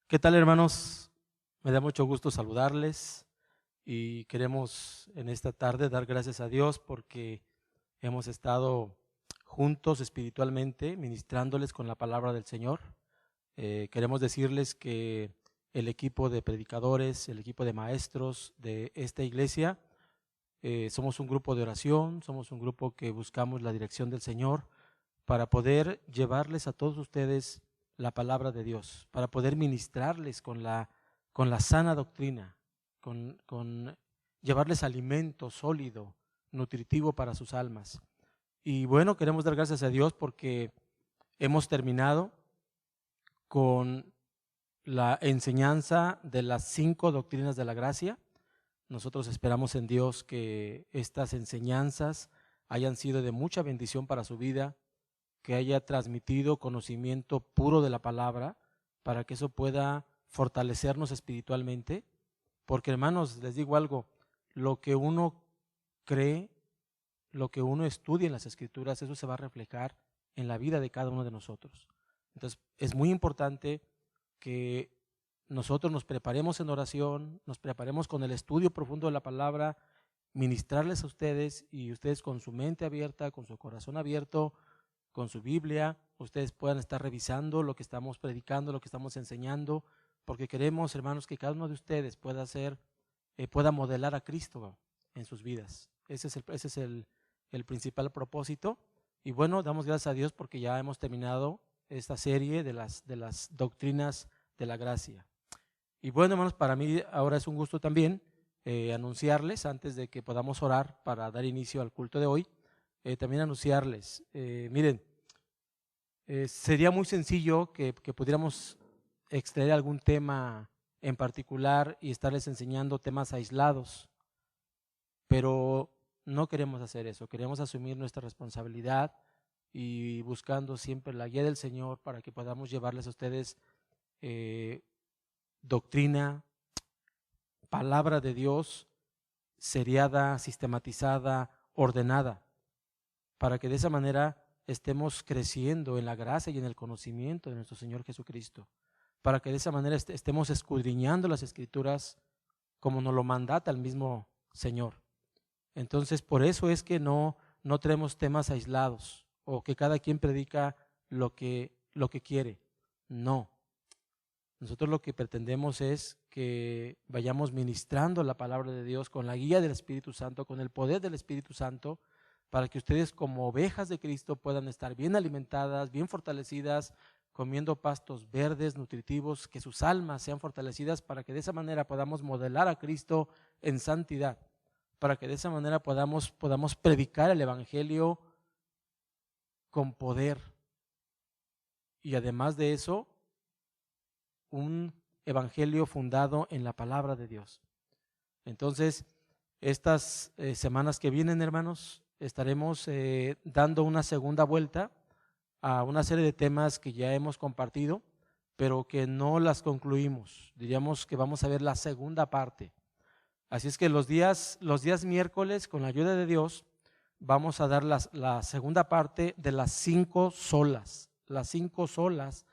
¿Qué tal, hermanos? Me da mucho gusto saludarles y queremos en esta tarde dar gracias a Dios porque hemos estado juntos espiritualmente ministrándoles con la palabra del Señor. Queremos decirles que el equipo de predicadores, el equipo de maestros de esta iglesia, somos un grupo de oración, somos un grupo que buscamos la dirección del Señor para poder llevarles a todos ustedes la palabra de Dios, para poder ministrarles con la sana doctrina, con llevarles alimento sólido, nutritivo para sus almas. Y bueno, queremos dar gracias a Dios porque hemos terminado con la enseñanza de las 5 doctrinas de la gracia. Nosotros esperamos en Dios que estas enseñanzas hayan sido de mucha bendición para su vida, que haya transmitido conocimiento puro de la palabra, para que eso pueda fortalecernos espiritualmente. Porque, hermanos, les digo algo, lo que uno cree, lo que uno estudia en las Escrituras, eso se va a reflejar en la vida de cada uno de nosotros. Entonces, es muy importante que nosotros nos preparemos en oración, nos preparemos con el estudio profundo de la palabra, ministrarles a ustedes y ustedes con su mente abierta, con su corazón abierto, con su Biblia, ustedes puedan estar revisando lo que estamos predicando, lo que estamos enseñando, porque queremos, hermanos, que cada uno de ustedes pueda pueda modelar a Cristo en sus vidas. Ese es el principal propósito. Y bueno, damos gracias a Dios porque ya hemos terminado esta serie de las doctrinas de la gracia. Y bueno, hermanos, para mí ahora es un gusto también anunciarles, antes de que podamos orar para dar inicio al culto de hoy, también anunciarles, miren, sería muy sencillo que pudiéramos extraer algún tema en particular y estarles enseñando temas aislados, pero no queremos hacer eso, queremos asumir nuestra responsabilidad y buscando siempre la guía del Señor para que podamos llevarles a ustedes doctrina, palabra de Dios, seriada, sistematizada, ordenada, para que de esa manera estemos creciendo en la gracia y en el conocimiento de nuestro Señor Jesucristo, para que de esa manera estemos escudriñando las Escrituras como nos lo mandata el mismo Señor. Entonces, por eso es que no traemos temas aislados o que cada quien predica lo que quiere. No. Nosotros lo que pretendemos es que vayamos ministrando la palabra de Dios con la guía del Espíritu Santo, con el poder del Espíritu Santo, para que ustedes como ovejas de Cristo puedan estar bien alimentadas, bien fortalecidas, comiendo pastos verdes, nutritivos, que sus almas sean fortalecidas para que de esa manera podamos modelar a Cristo en santidad, para que de esa manera podamos predicar el Evangelio con poder. Y además de eso, un evangelio fundado en la palabra de Dios. Entonces, estas semanas que vienen, hermanos, estaremos dando una segunda vuelta a una serie de temas que ya hemos compartido, pero que no las concluimos. Diríamos que vamos a ver la segunda parte. Así es que los días miércoles, con la ayuda de Dios, vamos a dar la segunda parte de las 5 solas. Las 5 solas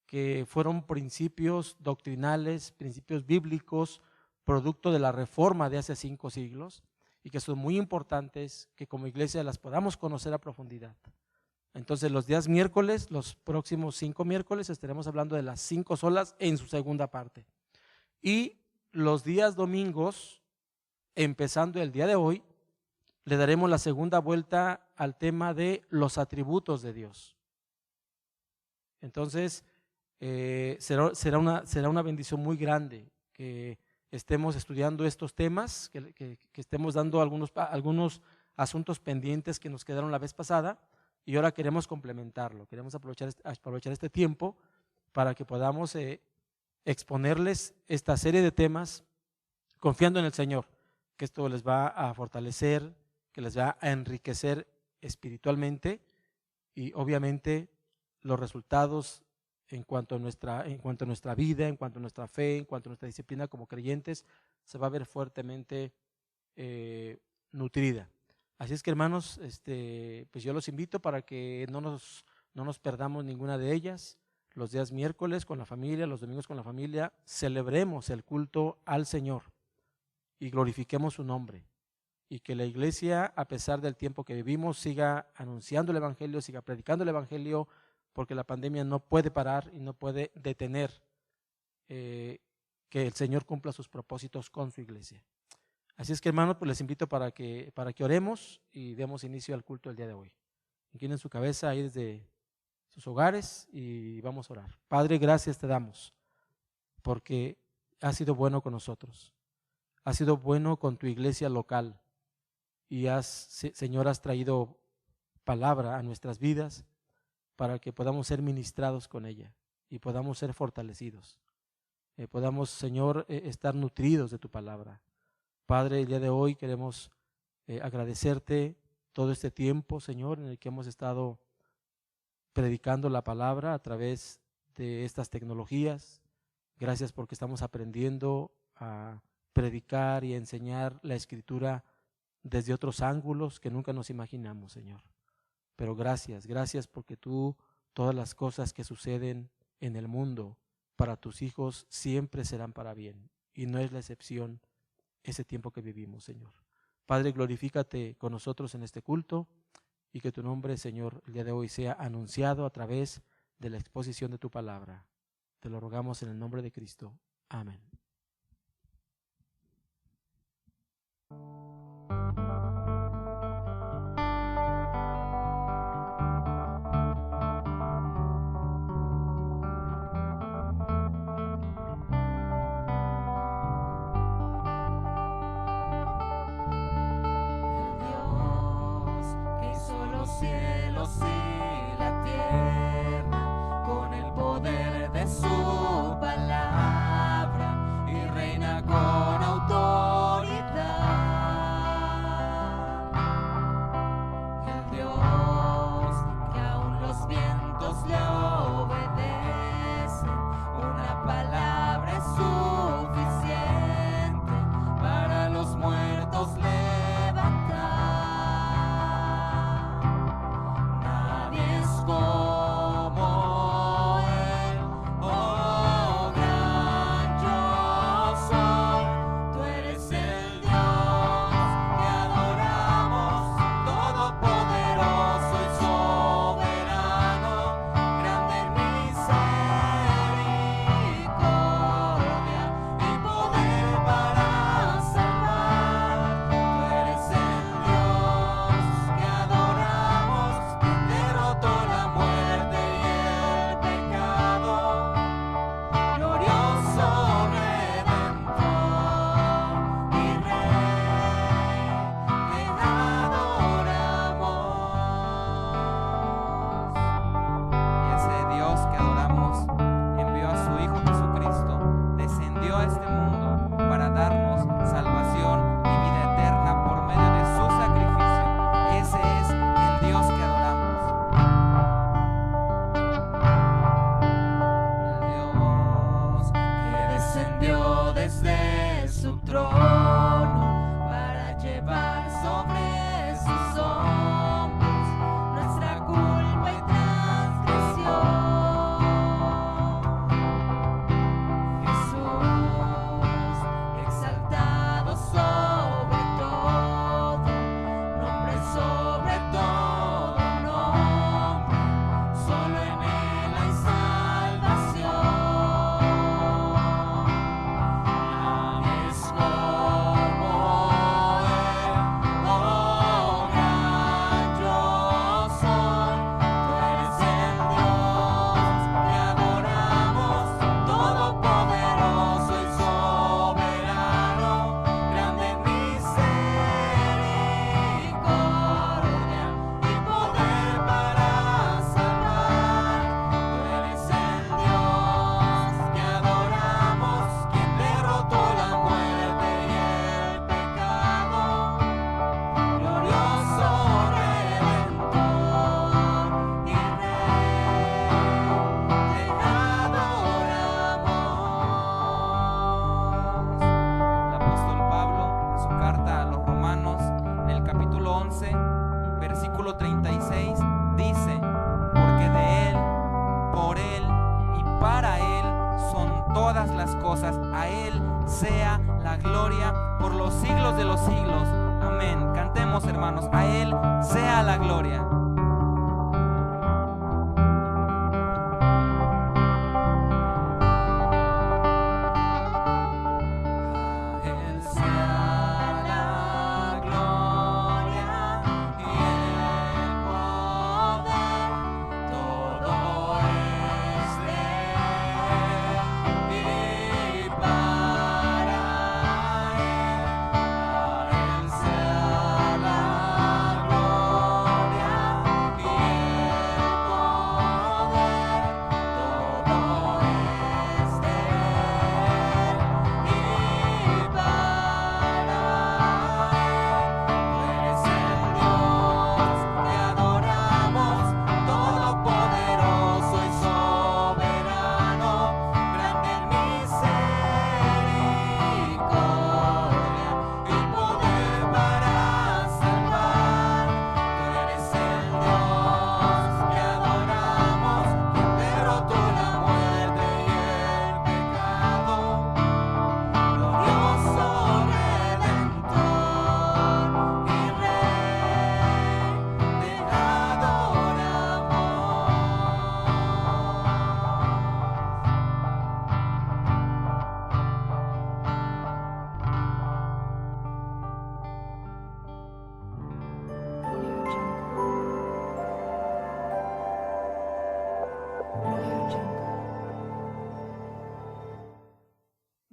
que fueron principios doctrinales, principios bíblicos, producto de la reforma de hace 5 siglos y que son muy importantes que como iglesia las podamos conocer a profundidad. Entonces los días miércoles, los próximos 5 miércoles estaremos hablando de las 5 solas en su segunda parte. Y los días domingos, empezando el día de hoy, le daremos la segunda vuelta al tema de los atributos de Dios. Entonces, será una bendición muy grande que estemos estudiando estos temas, que estemos dando algunos asuntos pendientes que nos quedaron la vez pasada y ahora queremos complementarlo, queremos aprovechar este tiempo para que podamos exponerles esta serie de temas confiando en el Señor, que esto les va a fortalecer, que les va a enriquecer espiritualmente y obviamente los resultados en cuanto a nuestra vida, en cuanto a nuestra fe, en cuanto a nuestra disciplina como creyentes, se va a ver fuertemente nutrida. Así es que, hermanos, pues yo los invito para que no nos perdamos ninguna de ellas. los días miércoles con la familia, los domingos con la familia, celebremos el culto al Señor y glorifiquemos su nombre. Y que la iglesia, a pesar del tiempo que vivimos, siga anunciando el Evangelio, siga predicando el Evangelio, porque la pandemia no puede parar y no puede detener que el Señor cumpla sus propósitos con su iglesia. Así es que, hermanos, pues les invito para que oremos y demos inicio al culto el día de hoy. Inclinen su cabeza ahí desde sus hogares y vamos a orar. Padre, gracias te damos porque has sido bueno con nosotros. Has sido bueno con tu iglesia local y Señor, has traído palabra a nuestras vidas para que podamos ser ministrados con ella y podamos ser fortalecidos. Podamos, Señor, estar nutridos de tu palabra. Padre, el día de hoy queremos agradecerte todo este tiempo, Señor, en el que hemos estado predicando la palabra a través de estas tecnologías. Gracias porque estamos aprendiendo a predicar y a enseñar la Escritura desde otros ángulos que nunca nos imaginamos, Señor. Pero gracias porque tú, todas las cosas que suceden en el mundo para tus hijos siempre serán para bien, y no es la excepción ese tiempo que vivimos, Señor. Padre, glorifícate con nosotros en este culto y que tu nombre, Señor, el día de hoy sea anunciado a través de la exposición de tu palabra. Te lo rogamos en el nombre de Cristo. Amén. Cielos y la tierra, con el poder de su palabra, y reina con autoridad. El Dios que aún los vientos le obedecen, una palabra es suficiente para los muertos levantar. cosas. A Él sea la gloria por los siglos de los siglos. Amén. Cantemos, hermanos, a Él sea la gloria.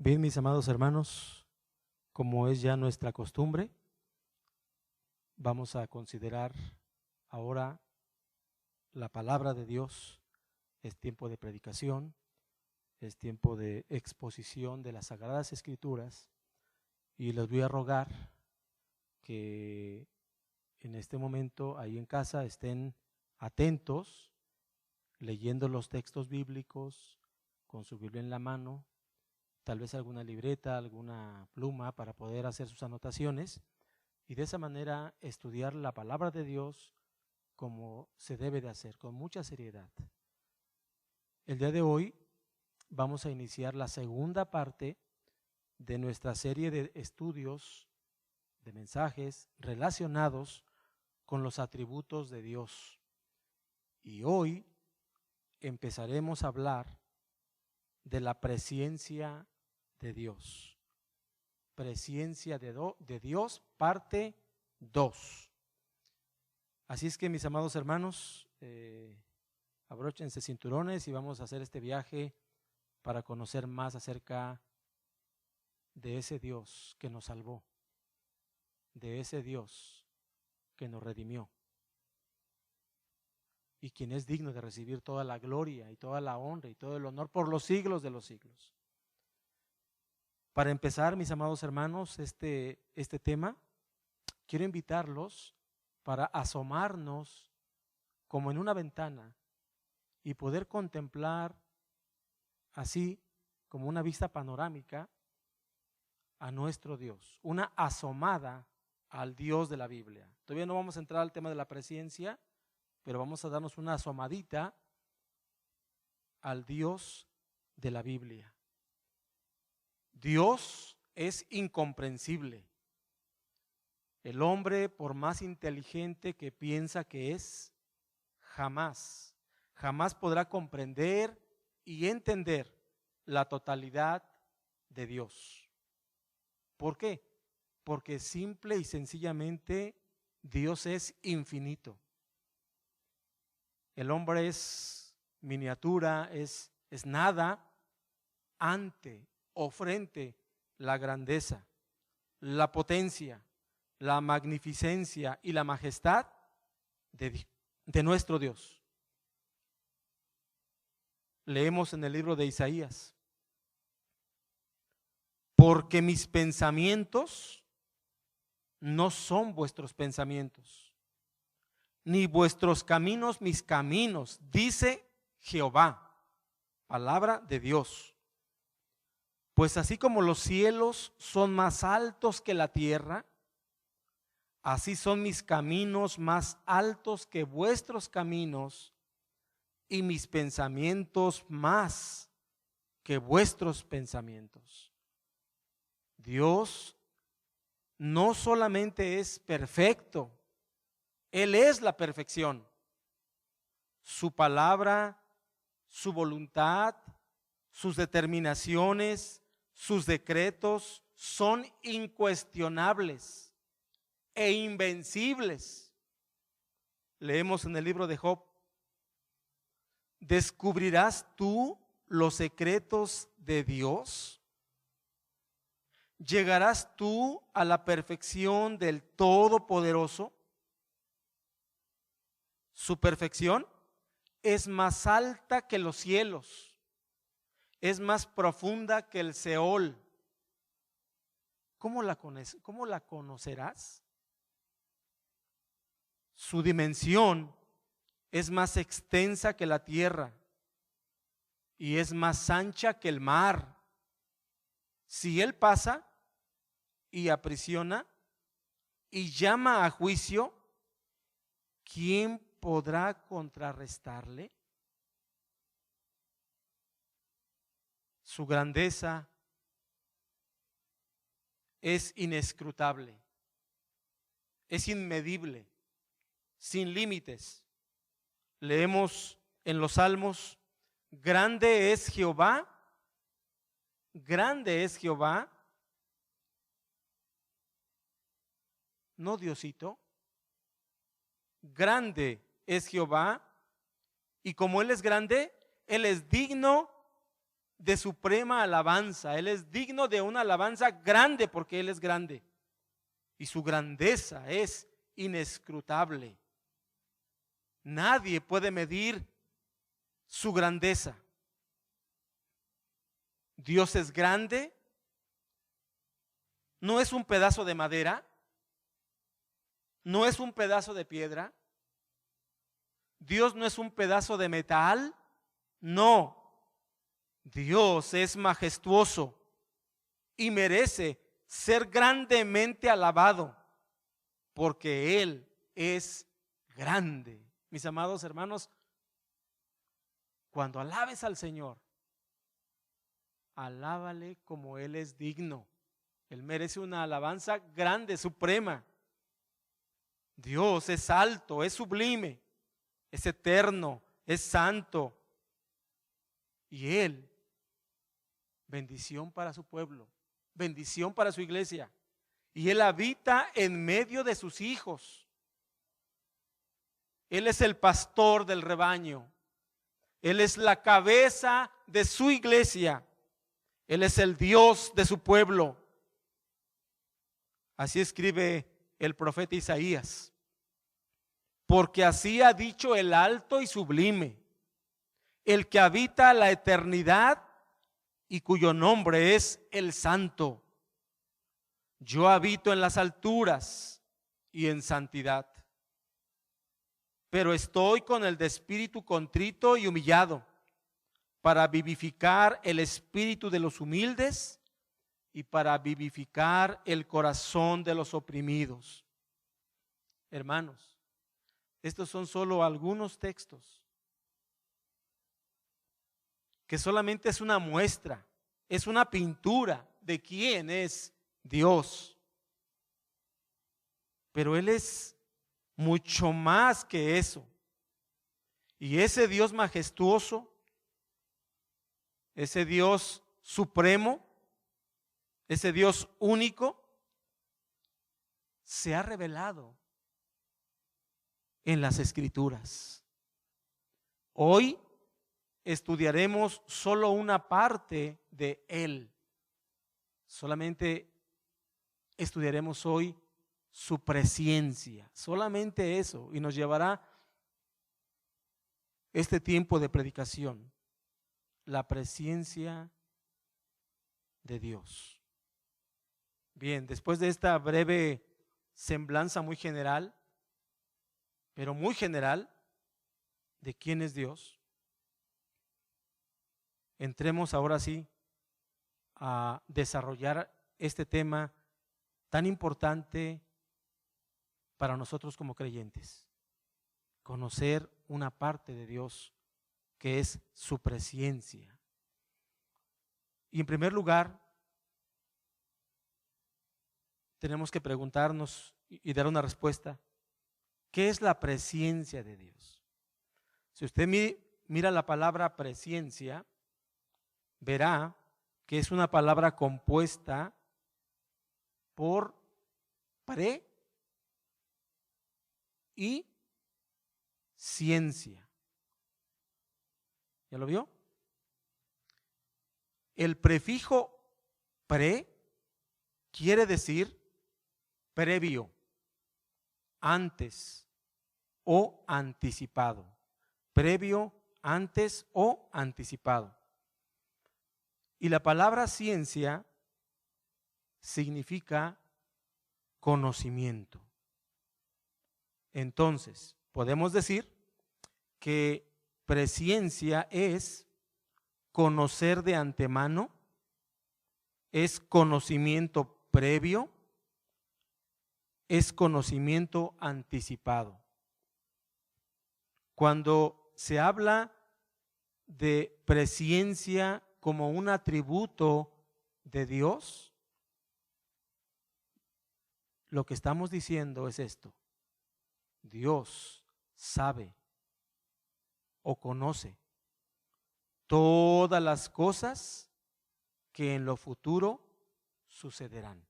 Bien, mis amados hermanos, como es ya nuestra costumbre, vamos a considerar ahora la palabra de Dios. Es tiempo de predicación, es tiempo de exposición de las Sagradas Escrituras, y les voy a rogar que en este momento ahí en casa estén atentos, leyendo los textos bíblicos, con su Biblia en la mano, tal vez alguna libreta, alguna pluma para poder hacer sus anotaciones, y de esa manera estudiar la palabra de Dios como se debe de hacer, con mucha seriedad. El día de hoy vamos a iniciar la segunda parte de nuestra serie de estudios, de mensajes relacionados con los atributos de Dios. Y hoy empezaremos a hablar de la presencia de Dios. Presencia de Dios, parte 2. Así es que, mis amados hermanos, abróchense cinturones y vamos a hacer este viaje para conocer más acerca de ese Dios que nos salvó, de ese Dios que nos redimió, y quien es digno de recibir toda la gloria y toda la honra y todo el honor por los siglos de los siglos. Para empezar, mis amados hermanos, este tema, quiero invitarlos para asomarnos como en una ventana y poder contemplar así como una vista panorámica a nuestro Dios, una asomada al Dios de la Biblia. Todavía no vamos a entrar al tema de la presencia, pero vamos a darnos una asomadita al Dios de la Biblia. Dios es incomprensible. El hombre, por más inteligente que piensa que es, jamás podrá comprender y entender la totalidad de Dios. ¿Por qué? Porque simple y sencillamente Dios es infinito. El hombre es miniatura, es nada ante o frente la grandeza, la potencia, la magnificencia y la majestad de nuestro Dios. Leemos en el libro de Isaías: porque mis pensamientos no son vuestros pensamientos, ni vuestros caminos mis caminos, dice Jehová. Palabra de Dios. Pues así como los cielos son más altos que la tierra, así son mis caminos más altos que vuestros caminos, y mis pensamientos más que vuestros pensamientos. Dios no solamente es perfecto, Él es la perfección. Su palabra, su voluntad, sus determinaciones, sus decretos son incuestionables e invencibles. Leemos en el libro de Job: ¿descubrirás tú los secretos de Dios? ¿Llegarás tú a la perfección del Todopoderoso? Su perfección es más alta que los cielos, es más profunda que el Seol. ¿Cómo la conocerás? Su dimensión es más extensa que la tierra y es más ancha que el mar. Si Él pasa y aprisiona y llama a juicio, ¿quién podrá contrarrestarle? Su grandeza es inescrutable, es inmedible, sin límites. Leemos en los Salmos: grande es Jehová, no Diosito, grande es Jehová, y como Él es grande, Él es digno de suprema alabanza. Él es digno de una alabanza grande porque Él es grande y su grandeza es inescrutable. Nadie puede medir su grandeza. Dios es grande, no es un pedazo de madera, no es un pedazo de piedra. Dios no es un pedazo de metal, no. Dios es majestuoso y merece ser grandemente alabado porque Él es grande. Mis amados hermanos, cuando alabes al Señor, alábale como Él es digno. Él merece una alabanza grande, suprema. Dios es alto, es sublime, es eterno, es santo. Y Él, bendición para su pueblo, bendición para su iglesia. Y Él habita en medio de sus hijos. Él es el pastor del rebaño. Él es la cabeza de su iglesia. Él es el Dios de su pueblo. Así escribe el profeta Isaías: porque así ha dicho el alto y sublime, el que habita la eternidad y cuyo nombre es el Santo. Yo habito en las alturas y en santidad, pero estoy con el de espíritu contrito y humillado, para vivificar el espíritu de los humildes y para vivificar el corazón de los oprimidos. Hermanos, estos son solo algunos textos que solamente es una muestra, es una pintura de quién es Dios. Pero Él es mucho más que eso. Y ese Dios majestuoso, ese Dios supremo, ese Dios único, se ha revelado en las Escrituras. Hoy estudiaremos solo una parte de Él. Solamente estudiaremos hoy su presencia, solamente eso, y nos llevará este tiempo de predicación, la presencia de Dios. Bien, después de esta breve semblanza muy general, pero muy general, de quién es Dios, entremos ahora sí a desarrollar este tema tan importante para nosotros como creyentes: conocer una parte de Dios que es su presencia. Y en primer lugar, tenemos que preguntarnos y dar una respuesta. ¿Qué es la presencia de Dios? Si usted mira la palabra presencia, verá que es una palabra compuesta por pre y ciencia. ¿Ya lo vio? El prefijo pre quiere decir previo, antes o anticipado. Previo, antes o anticipado. Y la palabra ciencia significa conocimiento. Entonces, podemos decir que presciencia es conocer de antemano, es conocimiento previo, es conocimiento anticipado. Cuando se habla de presciencia como un atributo de Dios, lo que estamos diciendo es esto: Dios sabe o conoce todas las cosas que en lo futuro sucederán.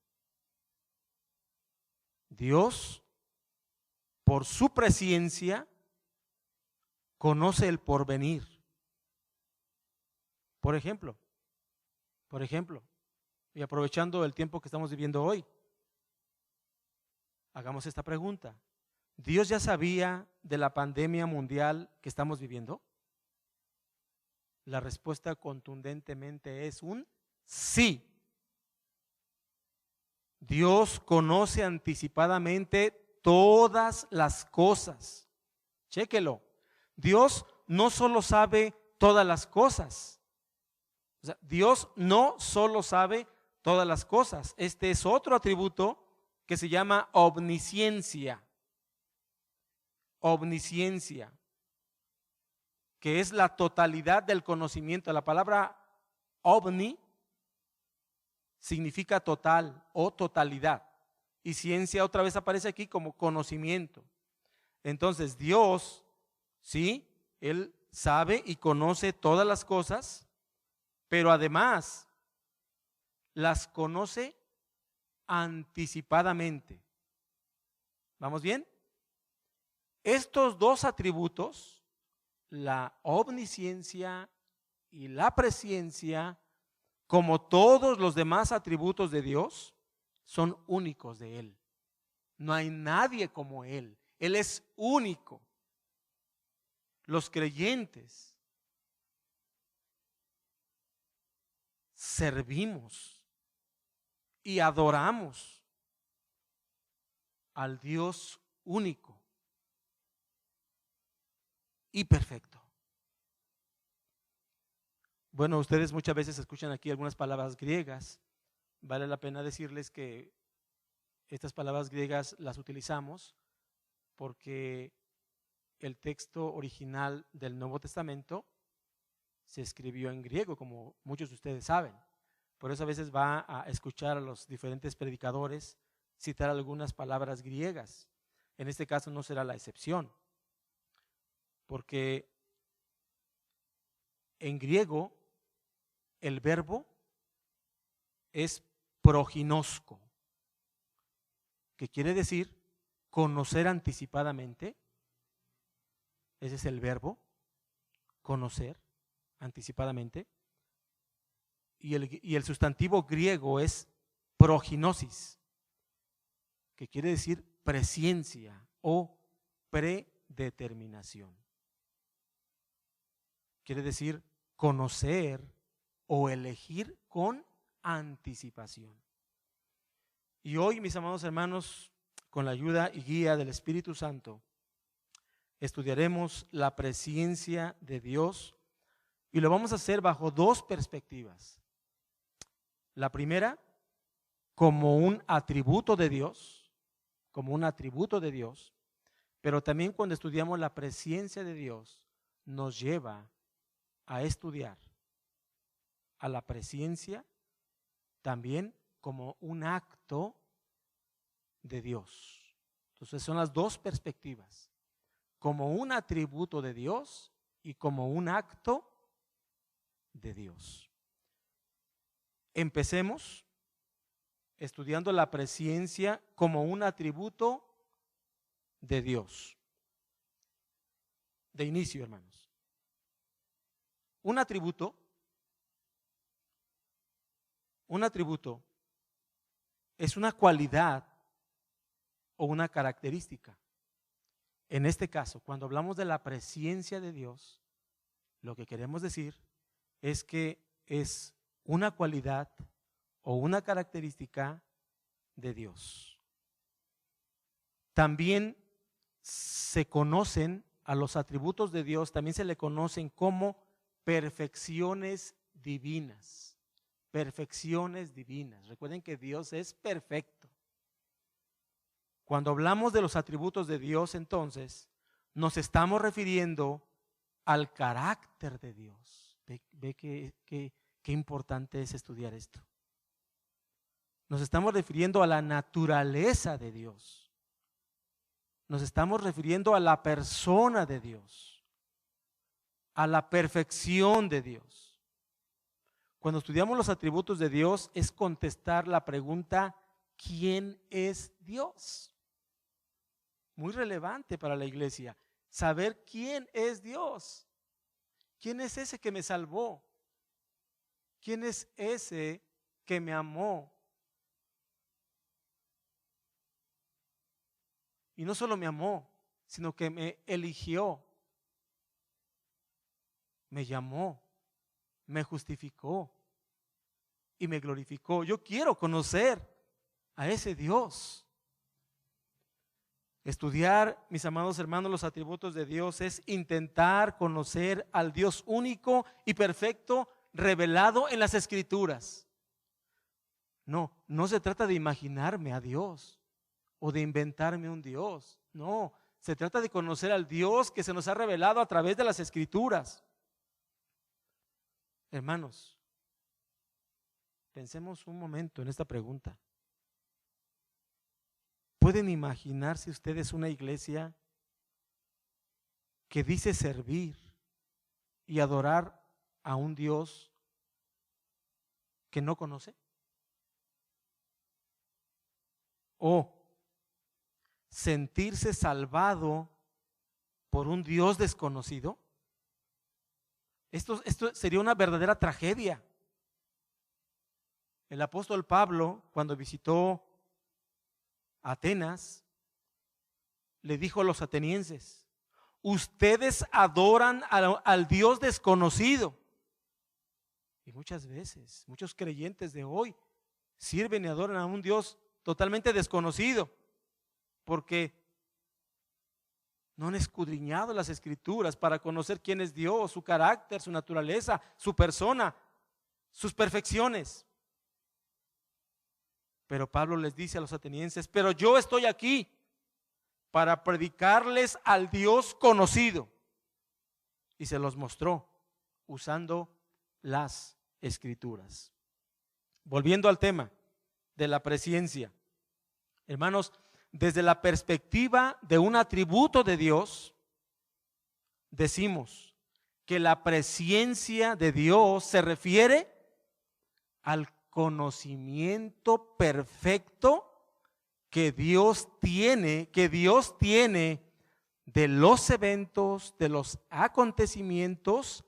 Dios, por su presciencia, conoce el porvenir. Por ejemplo, y aprovechando el tiempo que estamos viviendo hoy, hagamos esta pregunta: ¿Dios ya sabía de la pandemia mundial que estamos viviendo? La respuesta contundentemente es un sí. Dios conoce anticipadamente todas las cosas. Chéquelo. Dios no solo sabe todas las cosas. O sea, Dios no solo sabe todas las cosas. Este es otro atributo que se llama omnisciencia. Omnisciencia, que es la totalidad del conocimiento. La palabra omni significa total o totalidad, y ciencia otra vez aparece aquí como conocimiento. Entonces Dios, sí, Él sabe y conoce todas las cosas, pero además las conoce anticipadamente. ¿Vamos bien? Estos dos atributos, la omnisciencia y la presciencia, como todos los demás atributos de Dios, son únicos de Él. No hay nadie como Él. Él es único. Los creyentes servimos y adoramos al Dios único y perfecto. Bueno, ustedes muchas veces escuchan aquí algunas palabras griegas. Vale la pena decirles que estas palabras griegas las utilizamos porque el texto original del Nuevo Testamento se escribió en griego, como muchos de ustedes saben. Por eso a veces va a escuchar a los diferentes predicadores citar algunas palabras griegas. En este caso no será la excepción, porque en griego el verbo es proginosko, que quiere decir conocer anticipadamente. Ese es el verbo, conocer anticipadamente. Y el sustantivo griego es proginosis, que quiere decir presciencia o predeterminación. Quiere decir conocer o elegir con anticipación. Y hoy, mis amados hermanos, con la ayuda y guía del Espíritu Santo, estudiaremos la presciencia de Dios y lo vamos a hacer bajo dos perspectivas. La primera, como un atributo de Dios, pero también cuando estudiamos la presciencia de Dios, nos lleva a estudiar a la presencia también como un acto de Dios. Entonces son las dos perspectivas, como un atributo de Dios y como un acto de Dios. Empecemos estudiando la presencia como un atributo de Dios. De inicio, hermanos. Un atributo es una cualidad o una característica. En este caso, cuando hablamos de la presencia de Dios, lo que queremos decir es que es una cualidad o una característica de Dios. También se conocen a los atributos de Dios, también se le conocen como perfecciones divinas. Perfecciones divinas. Recuerden que Dios es perfecto. Cuando hablamos de los atributos de Dios, entonces, nos estamos refiriendo al carácter de Dios. Ve qué importante es estudiar esto. Nos estamos refiriendo a la naturaleza de Dios. Nos estamos refiriendo a la persona de Dios, a la perfección de Dios. Cuando estudiamos los atributos de Dios es contestar la pregunta, ¿quién es Dios? Muy relevante para la iglesia, saber quién es Dios. ¿Quién es ese que me salvó? ¿Quién es ese que me amó? Y no solo me amó, sino que me eligió, me llamó, me justificó y me glorificó. Yo quiero conocer a ese Dios. Estudiar, mis amados hermanos, los atributos de Dios es intentar conocer al Dios único y perfecto revelado en las Escrituras. No se trata de imaginarme a Dios o de inventarme un Dios. No, se trata de conocer al Dios que se nos ha revelado a través de las Escrituras. Hermanos, pensemos un momento en esta pregunta. ¿Pueden imaginarse ustedes una iglesia que dice servir y adorar a un Dios que no conoce? ¿O sentirse salvado por un Dios desconocido? Esto sería una verdadera tragedia. El apóstol Pablo, cuando visitó Atenas, le dijo a los atenienses: ustedes adoran al Dios desconocido. Y muchas veces, muchos creyentes de hoy sirven y adoran a un Dios totalmente desconocido, porque no han escudriñado las Escrituras para conocer quién es Dios, su carácter, su naturaleza, su persona, sus perfecciones. Pero Pablo les dice a los atenienses: pero yo estoy aquí para predicarles al Dios conocido. Y se los mostró usando las Escrituras. Volviendo al tema de la presencia, hermanos, desde la perspectiva de un atributo de Dios, decimos que la presencia de Dios se refiere al conocimiento perfecto que Dios tiene de los eventos, de los acontecimientos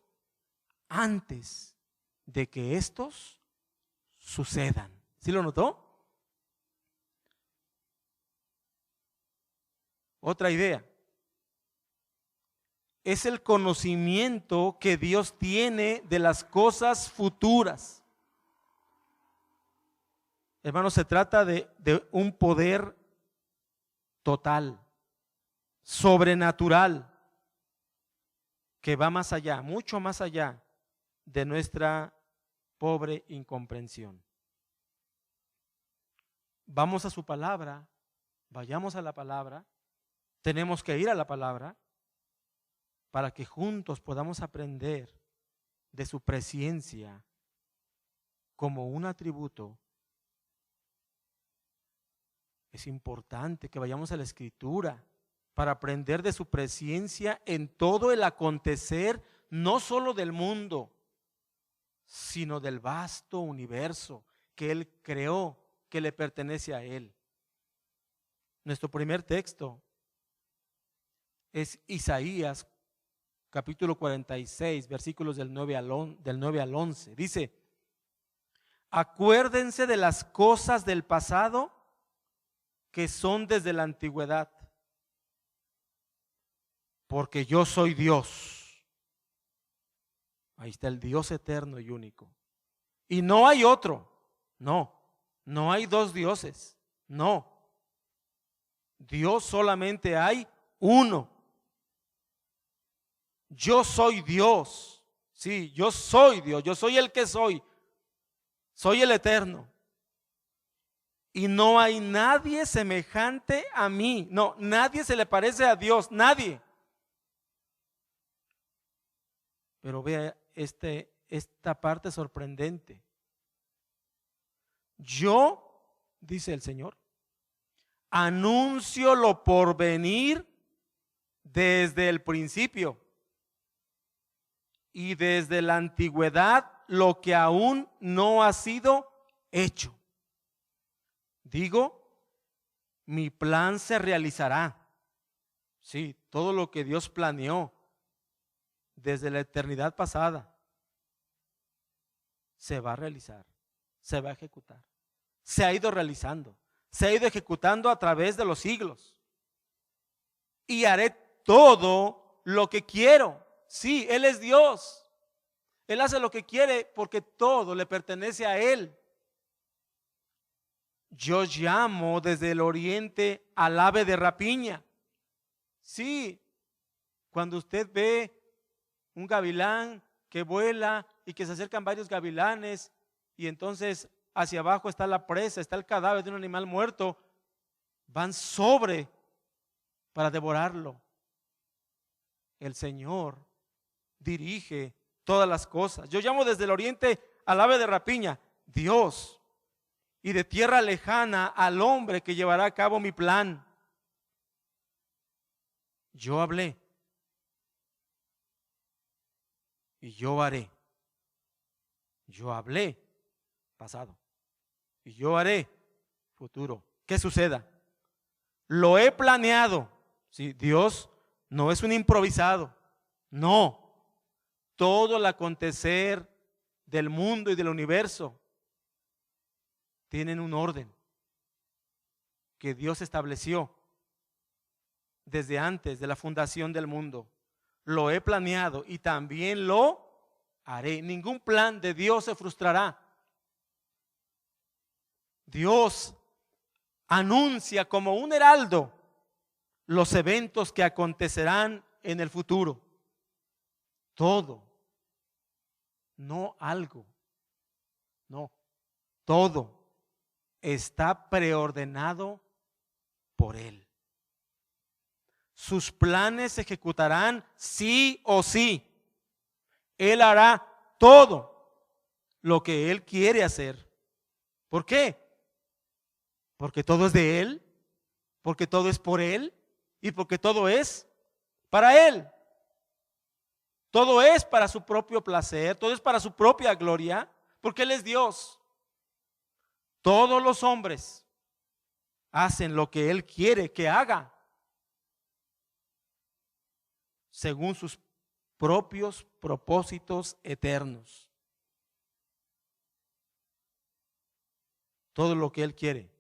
antes de que estos sucedan. ¿Sí lo notó? Otra idea. Es el conocimiento que Dios tiene de las cosas futuras. Hermanos, se trata de un poder total, sobrenatural, que va más allá, mucho más allá de nuestra pobre incomprensión. Vamos a su palabra, vayamos a la palabra, tenemos que ir a la palabra para que juntos podamos aprender de su presencia como un atributo, es importante que vayamos a la Escritura para aprender de su presencia en todo el acontecer, no solo del mundo, sino del vasto universo que Él creó, que le pertenece a Él. Nuestro primer texto es Isaías capítulo 46, versículos del 9 al 11. Dice: acuérdense de las cosas del pasado que son desde la antigüedad, porque yo soy Dios. Ahí está el Dios eterno y único. Y no hay otro. No hay dos dioses. No. Dios solamente hay uno. Yo soy Dios. Sí, yo soy Dios. Yo soy el que soy. Soy el eterno. Y no hay nadie semejante a mí. No, nadie se le parece a Dios. Nadie. Pero vea esta parte sorprendente. Yo, dice el Señor, anuncio lo por venir desde el principio y desde la antigüedad lo que aún no ha sido hecho. Digo, mi plan se realizará. Sí, todo lo que Dios planeó desde la eternidad pasada se va a realizar, se va a ejecutar. Se ha ido realizando, se ha ido ejecutando a través de los siglos. Y haré todo lo que quiero. Sí, Él es Dios. Él hace lo que quiere porque todo le pertenece a Él. Yo llamo desde el oriente al ave de rapiña. Sí, cuando usted ve un gavilán que vuela y que se acercan varios gavilanes y entonces hacia abajo está la presa, está el cadáver de un animal muerto, van sobre para devorarlo. El Señor dirige todas las cosas. Yo llamo desde el oriente al ave de rapiña, Dios, y de tierra lejana al hombre que llevará a cabo mi plan. Yo hablé y yo haré. Yo hablé, pasado, y yo haré, futuro. ¿Qué suceda? Lo he planeado. Sí, Dios no es un improvisado. No, todo el acontecer del mundo y del universo tienen un orden que Dios estableció desde antes de la fundación del mundo. Lo he planeado y también lo haré. Ningún plan de Dios se frustrará. Dios anuncia como un heraldo los eventos que acontecerán en el futuro. Todo, no algo, no, todo está preordenado por Él. Sus planes se ejecutarán sí o sí. Él hará todo lo que Él quiere hacer. ¿Por qué? Porque todo es de Él, porque todo es por Él y porque todo es para Él. Todo es para su propio placer, todo es para su propia gloria, porque Él es Dios. Todos los hombres hacen lo que Él quiere que haga, según sus propios propósitos eternos. Todo lo que Él quiere,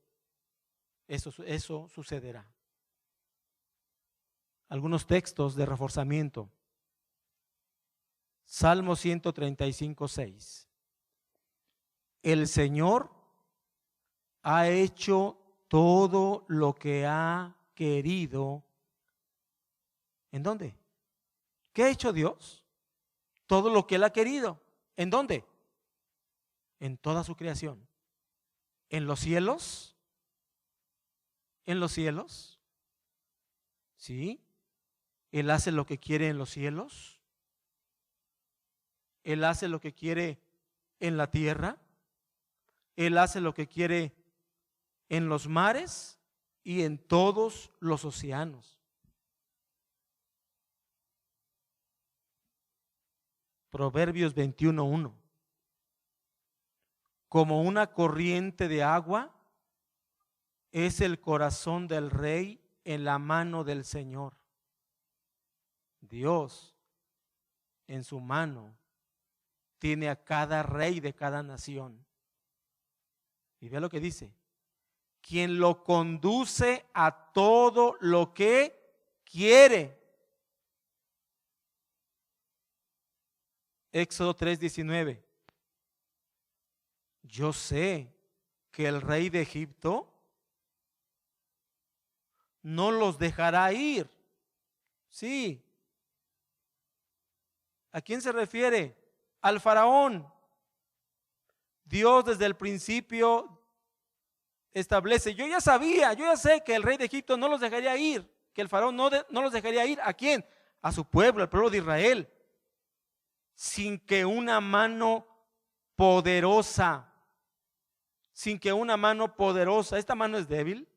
eso sucederá. Algunos textos de reforzamiento. Salmo 135, 6. El Señor ha hecho todo lo que ha querido. ¿En dónde? ¿Qué ha hecho Dios? Todo lo que Él ha querido. ¿En dónde? En toda su creación. ¿En los cielos? ¿En los cielos? ¿Sí? Él hace lo que quiere en los cielos. Él hace lo que quiere en la tierra. Él hace lo que quiere en los mares y en todos los océanos. Proverbios 21:1. Como una corriente de agua es el corazón del rey en la mano del Señor. Dios en su mano tiene a cada rey de cada nación. Y vea lo que dice: quien lo conduce a todo lo que quiere. Éxodo 3:19. Yo sé que el rey de Egipto no los dejará ir. Sí. ¿A quién se refiere? Al faraón. Dios desde el principio establece, yo ya sé que el rey de Egipto no los dejaría ir, que el faraón no los dejaría ir. ¿A quién? A su pueblo, al pueblo de Israel, sin que una mano poderosa, esta mano es débil,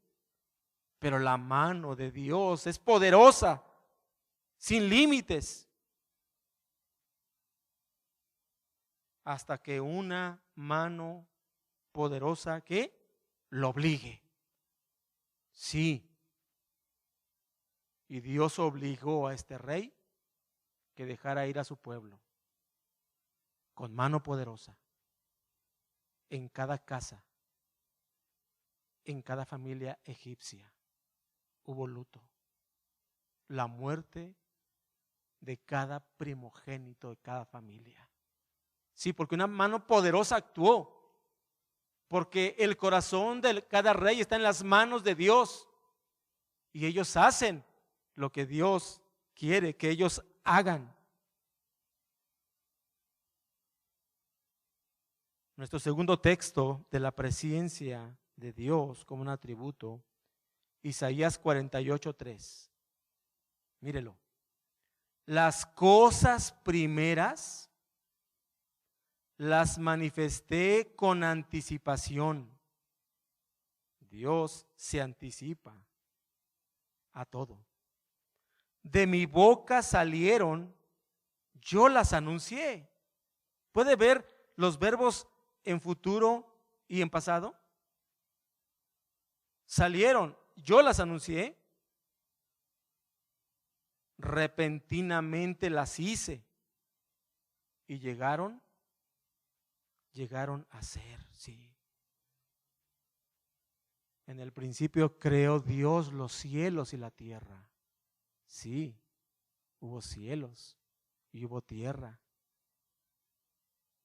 pero la mano de Dios es poderosa, sin límites, hasta que una mano poderosa que lo obligue. Sí. Y Dios obligó a este rey que dejara ir a su pueblo con mano poderosa. En cada casa, en cada familia egipcia hubo luto. La muerte de cada primogénito de cada familia. Sí, porque una mano poderosa actuó. Porque el corazón de cada rey está en las manos de Dios. Y ellos hacen lo que Dios quiere que ellos hagan. Nuestro segundo texto de la presencia de Dios como un atributo, Isaías 48:3. Mírelo. Las cosas primeras las manifesté con anticipación. Dios se anticipa a todo. De mi boca salieron, yo las anuncié. ¿Puede ver los verbos en futuro y en pasado? Salieron, yo las anuncié. Repentinamente las hice y llegaron a ser, sí. En el principio creó Dios los cielos y la tierra. Sí, hubo cielos y hubo tierra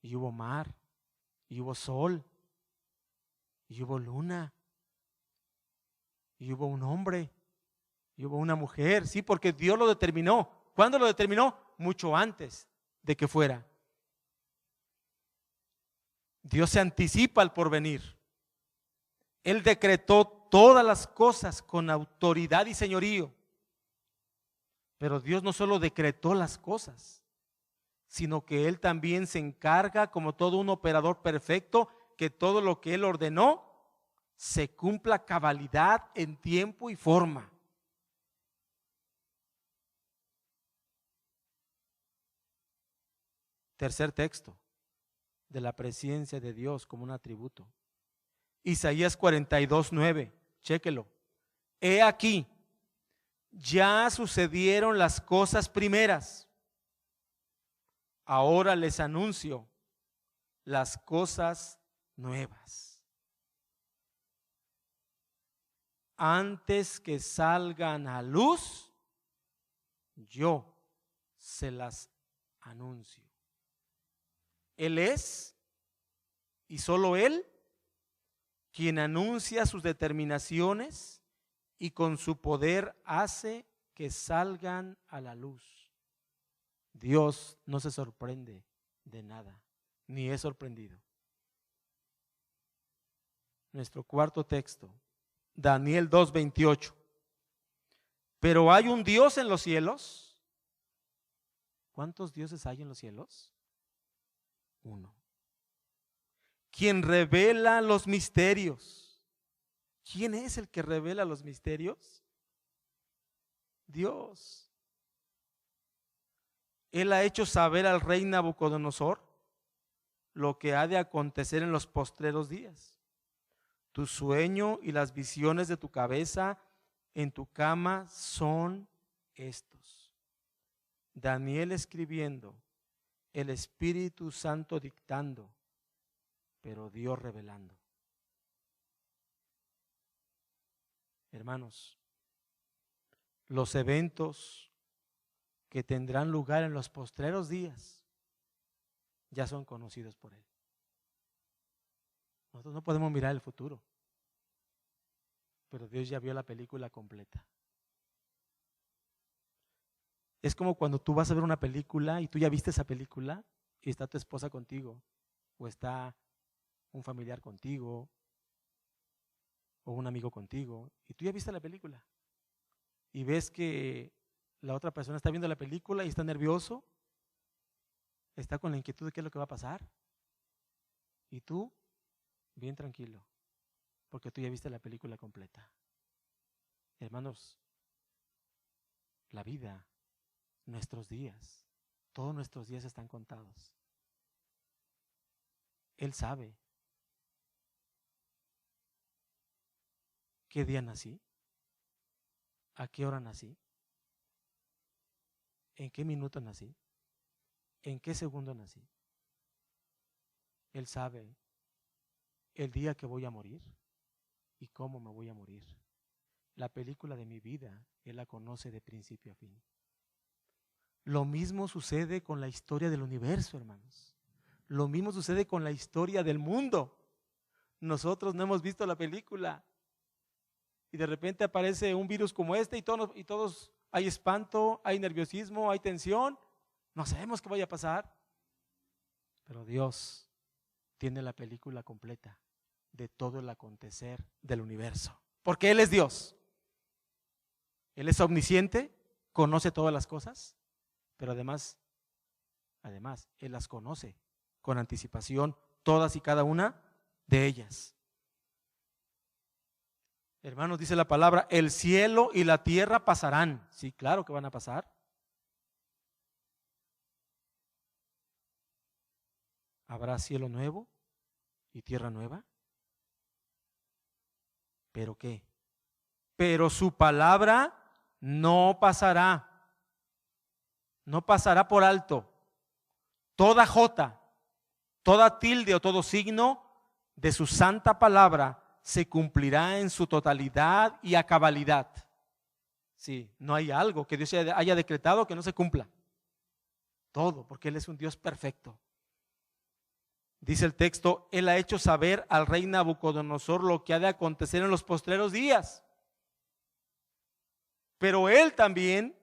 y hubo mar y hubo sol y hubo luna y hubo un hombre y hubo una mujer. Sí, porque Dios lo determinó. ¿Cuándo lo determinó? Mucho antes de que fuera. Dios se anticipa al porvenir. Él decretó todas las cosas con autoridad y señorío. Pero Dios no solo decretó las cosas, sino que Él también se encarga, como todo un operador perfecto, que todo lo que Él ordenó se cumpla a cabalidad en tiempo y forma. Tercer texto de la presencia de Dios como un atributo. Isaías 42:9, chéquelo. He aquí, ya sucedieron las cosas primeras. Ahora les anuncio las cosas nuevas. Antes que salgan a luz, yo se las anuncio. Él es, y solo Él, quien anuncia sus determinaciones y con su poder hace que salgan a la luz. Dios no se sorprende de nada, ni es sorprendido. Nuestro cuarto texto, Daniel 2:28. Pero hay un Dios en los cielos. ¿Cuántos dioses hay en los cielos? Uno. quien revela los misterios. ¿Quién es el que revela los misterios? Dios. Él ha hecho saber al rey Nabucodonosor lo que ha de acontecer en los postreros días. Tu sueño y las visiones de tu cabeza en tu cama son estos. Daniel escribiendo, el Espíritu Santo dictando, pero Dios revelando. Hermanos, los eventos que tendrán lugar en los postreros días ya son conocidos por Él. Nosotros no podemos mirar el futuro, pero Dios ya vio la película completa. Es como cuando tú vas a ver una película y tú ya viste esa película y está tu esposa contigo, o está un familiar contigo, o un amigo contigo, y tú ya viste la película y ves que la otra persona está viendo la película y está nervioso, está con la inquietud de qué es lo que va a pasar, y tú bien tranquilo, porque tú ya viste la película completa. Hermanos, la vida, nuestros días, todos nuestros días están contados. Él sabe qué día nací, a qué hora nací, en qué minuto nací, en qué segundo nací. Él sabe el día que voy a morir y cómo me voy a morir. La película de mi vida, Él la conoce de principio a fin. Lo mismo sucede con la historia del universo, hermanos. Lo mismo sucede con la historia del mundo. Nosotros no hemos visto la película y de repente aparece un virus como este y todos hay espanto, hay nerviosismo, hay tensión. No sabemos qué vaya a pasar, pero Dios tiene la película completa de todo el acontecer del universo, porque Él es Dios. Él es omnisciente, conoce todas las cosas, pero además, Él las conoce con anticipación, todas y cada una de ellas. Hermanos, dice la palabra, el cielo y la tierra pasarán. Sí, claro que van a pasar. ¿Habrá cielo nuevo y tierra nueva? ¿Pero qué? Pero su palabra no pasará. No pasará por alto. Toda jota, toda tilde o todo signo de su santa palabra se cumplirá en su totalidad y a cabalidad. Sí, no hay algo que Dios haya decretado que no se cumpla. Todo, porque Él es un Dios perfecto. Dice el texto, Él ha hecho saber al rey Nabucodonosor lo que ha de acontecer en los postreros días. Pero Él también,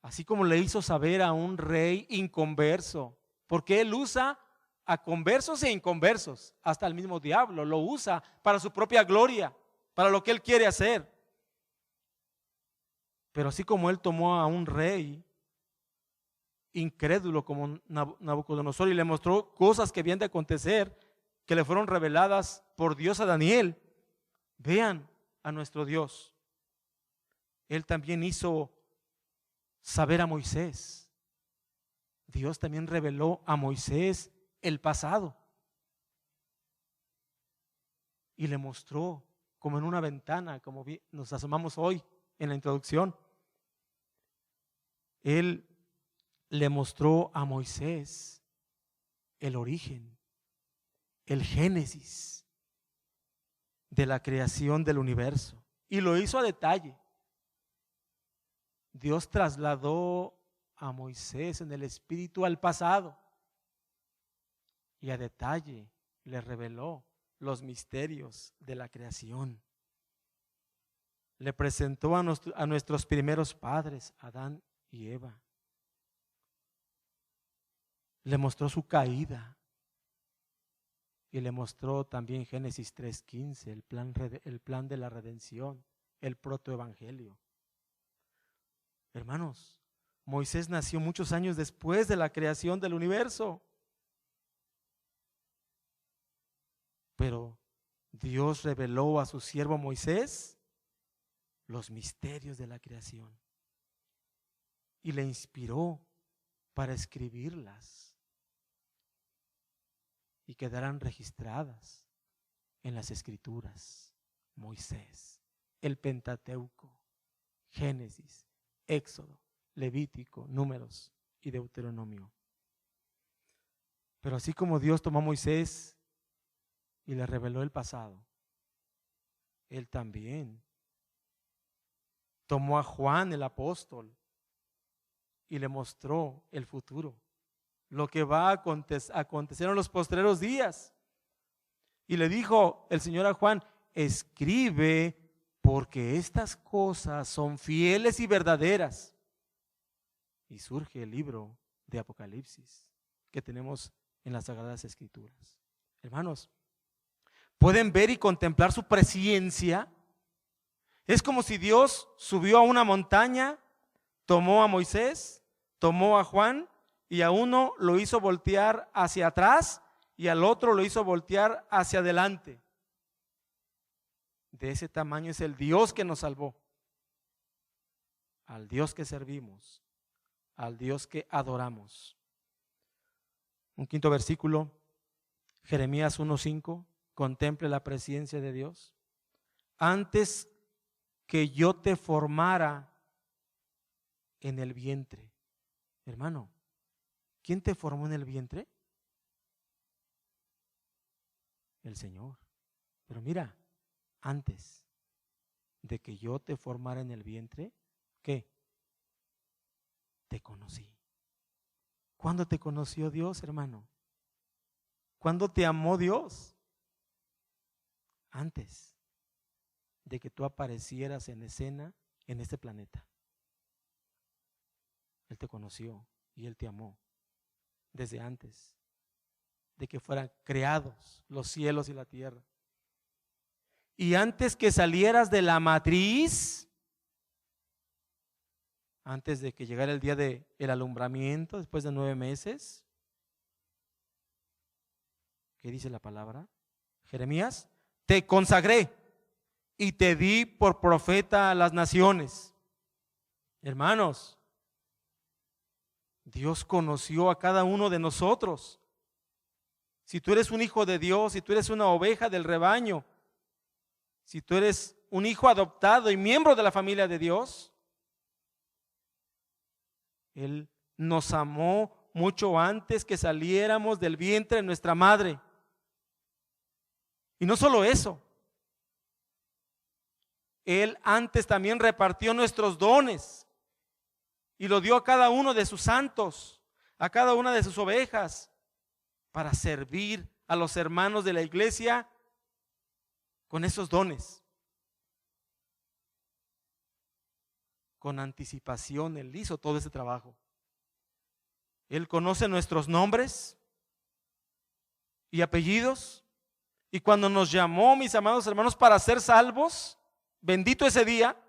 así como le hizo saber a un rey inconverso, porque Él usa a conversos e inconversos, hasta el mismo diablo lo usa para su propia gloria, para lo que Él quiere hacer. Pero así como Él tomó a un rey incrédulo como Nabucodonosor y le mostró cosas que habían de acontecer, que le fueron reveladas por Dios a Daniel, vean a nuestro Dios. Él también hizo saber a Moisés. Dios también reveló a Moisés el pasado y le mostró como en una ventana, como nos asomamos hoy en la introducción. Él le mostró a Moisés el origen, el génesis de la creación del universo, y lo hizo a detalle. Dios trasladó a Moisés en el espíritu al pasado y a detalle le reveló los misterios de la creación. Le presentó a nuestros primeros padres, Adán y Eva. Le mostró su caída y le mostró también Génesis 3:15, el plan de la redención, el protoevangelio. Hermanos, Moisés nació muchos años después de la creación del universo. Pero Dios reveló a su siervo Moisés los misterios de la creación y le inspiró para escribirlas y quedarán registradas en las Escrituras. Moisés, el Pentateuco, Génesis, Éxodo, Levítico, Números y Deuteronomio. Pero así como Dios tomó a Moisés y le reveló el pasado, Él también tomó a Juan el apóstol y le mostró el futuro, lo que va a acontecer en los postreros días. Y le dijo el Señor a Juan: escribe, porque estas cosas son fieles y verdaderas. Y surge el libro de Apocalipsis que tenemos en las Sagradas Escrituras. Hermanos, ¿pueden ver y contemplar su presencia? Es como si Dios subió a una montaña, tomó a Moisés, tomó a Juan y a uno lo hizo voltear hacia atrás y al otro lo hizo voltear hacia adelante. De ese tamaño es el Dios que nos salvó, al Dios que servimos, al Dios que adoramos. Un quinto versículo, Jeremías 1:5, contemple la presencia de Dios. Antes que yo te formara en el vientre. Hermano, ¿quién te formó en el vientre? El Señor. Pero mira, antes de que yo te formara en el vientre, ¿qué? Te conocí. ¿Cuándo te conoció Dios, hermano? ¿Cuándo te amó Dios? Antes de que tú aparecieras en escena en este planeta. Él te conoció y Él te amó desde antes de que fueran creados los cielos y la tierra. Y antes que salieras de la matriz, antes de que llegara el día del alumbramiento, después de 9 meses, ¿qué dice la palabra? Jeremías, te consagré y te di por profeta a las naciones. Hermanos, Dios conoció a cada uno de nosotros. Si tú eres un hijo de Dios, si tú eres una oveja del rebaño, si tú eres un hijo adoptado y miembro de la familia de Dios, Él nos amó mucho antes que saliéramos del vientre de nuestra madre. Y no solo eso, Él antes también repartió nuestros dones y lo dio a cada uno de sus santos, a cada una de sus ovejas, para servir a los hermanos de la iglesia con esos dones. Con anticipación Él hizo todo ese trabajo. Él conoce nuestros nombres y apellidos, y cuando nos llamó, mis amados hermanos, para ser salvos, bendito ese día,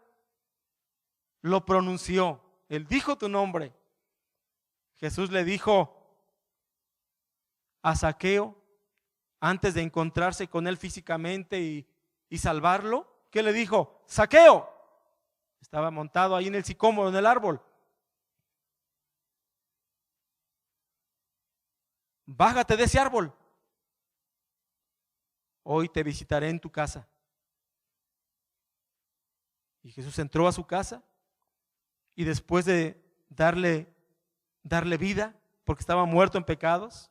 lo pronunció. Él dijo tu nombre. Jesús le dijo a Zaqueo, antes de encontrarse con él físicamente y salvarlo, ¿qué le dijo? Zaqueo. Estaba montado ahí en el sicómoro, en el árbol. Bájate de ese árbol. Hoy te visitaré en tu casa. Y Jesús entró a su casa y después de darle vida, porque estaba muerto en pecados,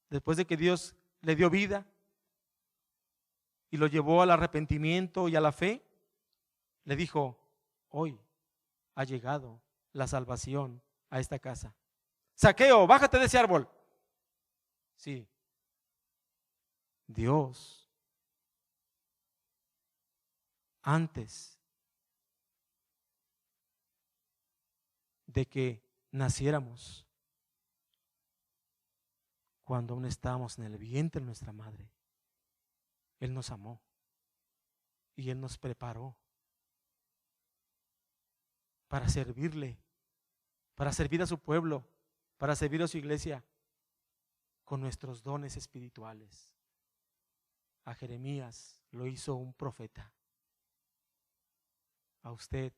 después de que Dios le dio vida y lo llevó al arrepentimiento y a la fe, le dijo: hoy ha llegado la salvación a esta casa. Zaqueo, bájate de ese árbol. Sí, Dios, antes de que naciéramos, cuando aún estábamos en el vientre de nuestra madre, Él nos amó y Él nos preparó para servirle, para servir a su pueblo, para servir a su iglesia con nuestros dones espirituales. a Jeremías lo hizo un profeta. A usted,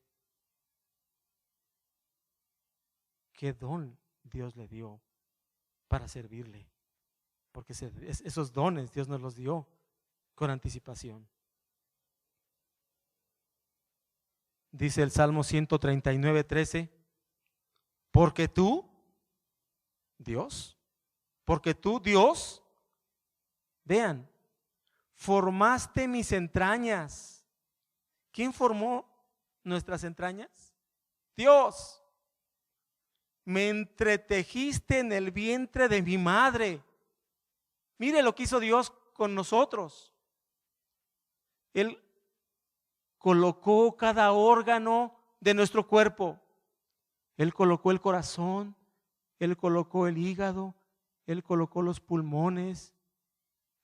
¿qué don Dios le dio para servirle? Porque esos dones Dios nos los dio con anticipación. Dice el Salmo 139:13, porque tú, Dios, vean, formaste mis entrañas. ¿Quién formó nuestras entrañas? Dios. Me entretejiste en el vientre de mi madre. Mire lo que hizo Dios con nosotros. Él colocó cada órgano de nuestro cuerpo. Él colocó el corazón, Él colocó el hígado, Él colocó los pulmones,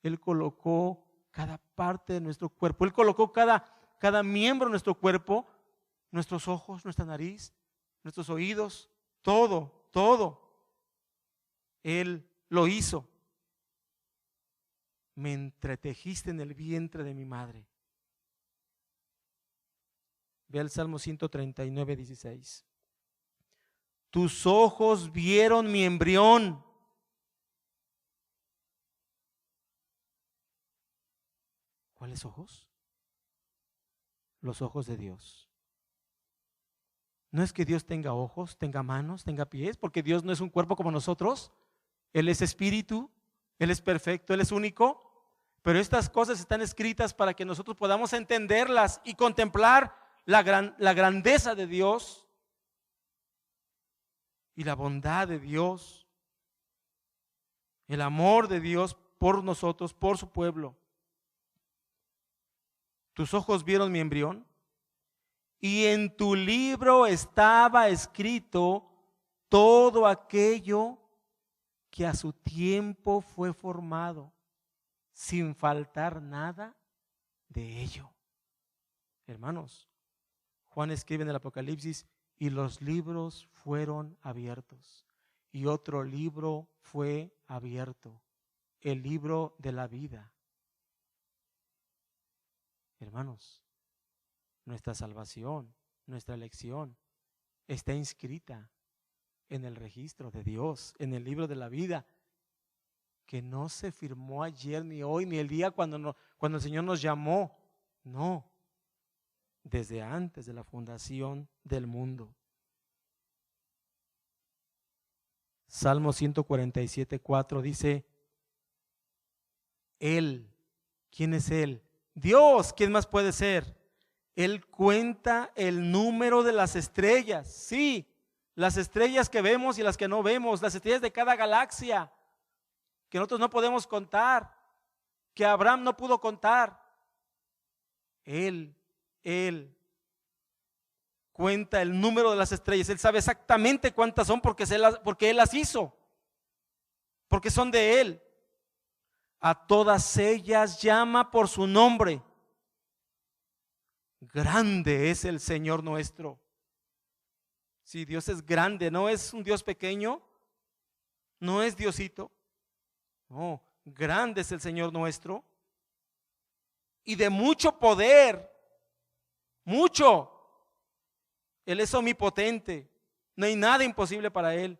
Él colocó cada parte de nuestro cuerpo. Él colocó cada miembro de nuestro cuerpo, nuestros ojos, nuestra nariz, nuestros oídos, todo. Él lo hizo. Me entretejiste en el vientre de mi madre. Ve el Salmo 139:16. Tus ojos vieron mi embrión. ¿Cuáles ojos? Los ojos de Dios. No es que Dios tenga ojos, tenga manos, tenga pies, porque Dios no es un cuerpo como nosotros. Él es espíritu, Él es perfecto, Él es único. Pero estas cosas están escritas para que nosotros podamos entenderlas y contemplar la grandeza de Dios y la bondad de Dios, el amor de Dios por nosotros, por su pueblo. Tus ojos vieron mi embrión y en tu libro estaba escrito todo aquello que a su tiempo fue formado, sin faltar nada de ello. Hermanos, Juan escribe en el Apocalipsis, y los libros fueron abiertos, y otro libro fue abierto, el libro de la vida. Hermanos, nuestra salvación, nuestra elección está inscrita en el registro de Dios, en el libro de la vida, que no se firmó ayer, ni hoy, ni el día cuando el Señor nos llamó. No, desde antes de la fundación del mundo. Salmo 147:4 dice, Él, ¿quién es Él? Dios, ¿quién más puede ser? Él cuenta el número de las estrellas, sí, las estrellas que vemos y las que no vemos, las estrellas de cada galaxia, que nosotros no podemos contar, que Abraham no pudo contar. Él cuenta el número de las estrellas. Él sabe exactamente cuántas son porque Él las hizo, porque son de Él. A todas ellas llama por su nombre. Grande es el Señor nuestro. Si Dios es grande, no es un Dios pequeño, no es Diosito. No, grande es el Señor nuestro y de mucho poder, mucho. Él es omnipotente, no hay nada imposible para Él.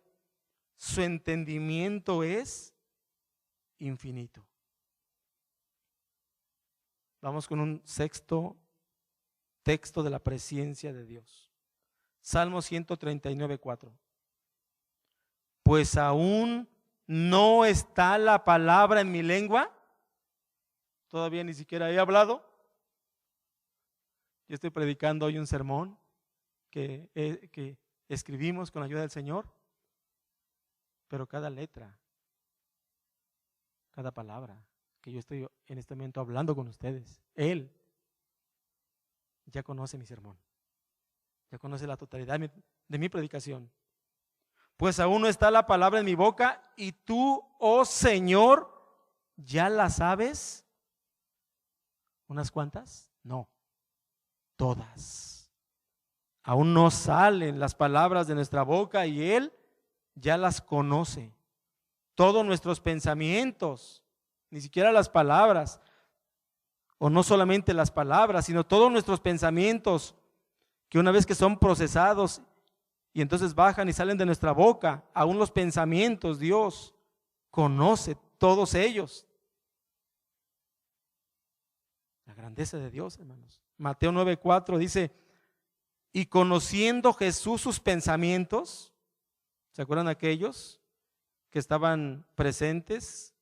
Su entendimiento es infinito. Vamos con un sexto texto de la presencia de Dios. Salmo 139:4. Pues aún no está la palabra en mi lengua. Todavía ni siquiera he hablado. Yo estoy predicando hoy un sermón que escribimos con la ayuda del Señor, pero cada letra, cada palabra que yo estoy en este momento hablando con ustedes, Él ya conoce mi sermón, ya conoce la totalidad de mi predicación. Pues aún no está la palabra en mi boca y tú, oh Señor, ¿ya la sabes? ¿Unas cuantas? No, todas. Aún no salen las palabras de nuestra boca y Él ya las conoce. Todos nuestros pensamientos, ni siquiera las palabras, o no solamente las palabras, sino todos nuestros pensamientos, que una vez que son procesados y entonces bajan y salen de nuestra boca, aún los pensamientos, Dios conoce todos ellos. La grandeza de Dios, hermanos. Mateo 9:4 dice: y conociendo Jesús sus pensamientos, ¿se acuerdan aquellos que estaban presentes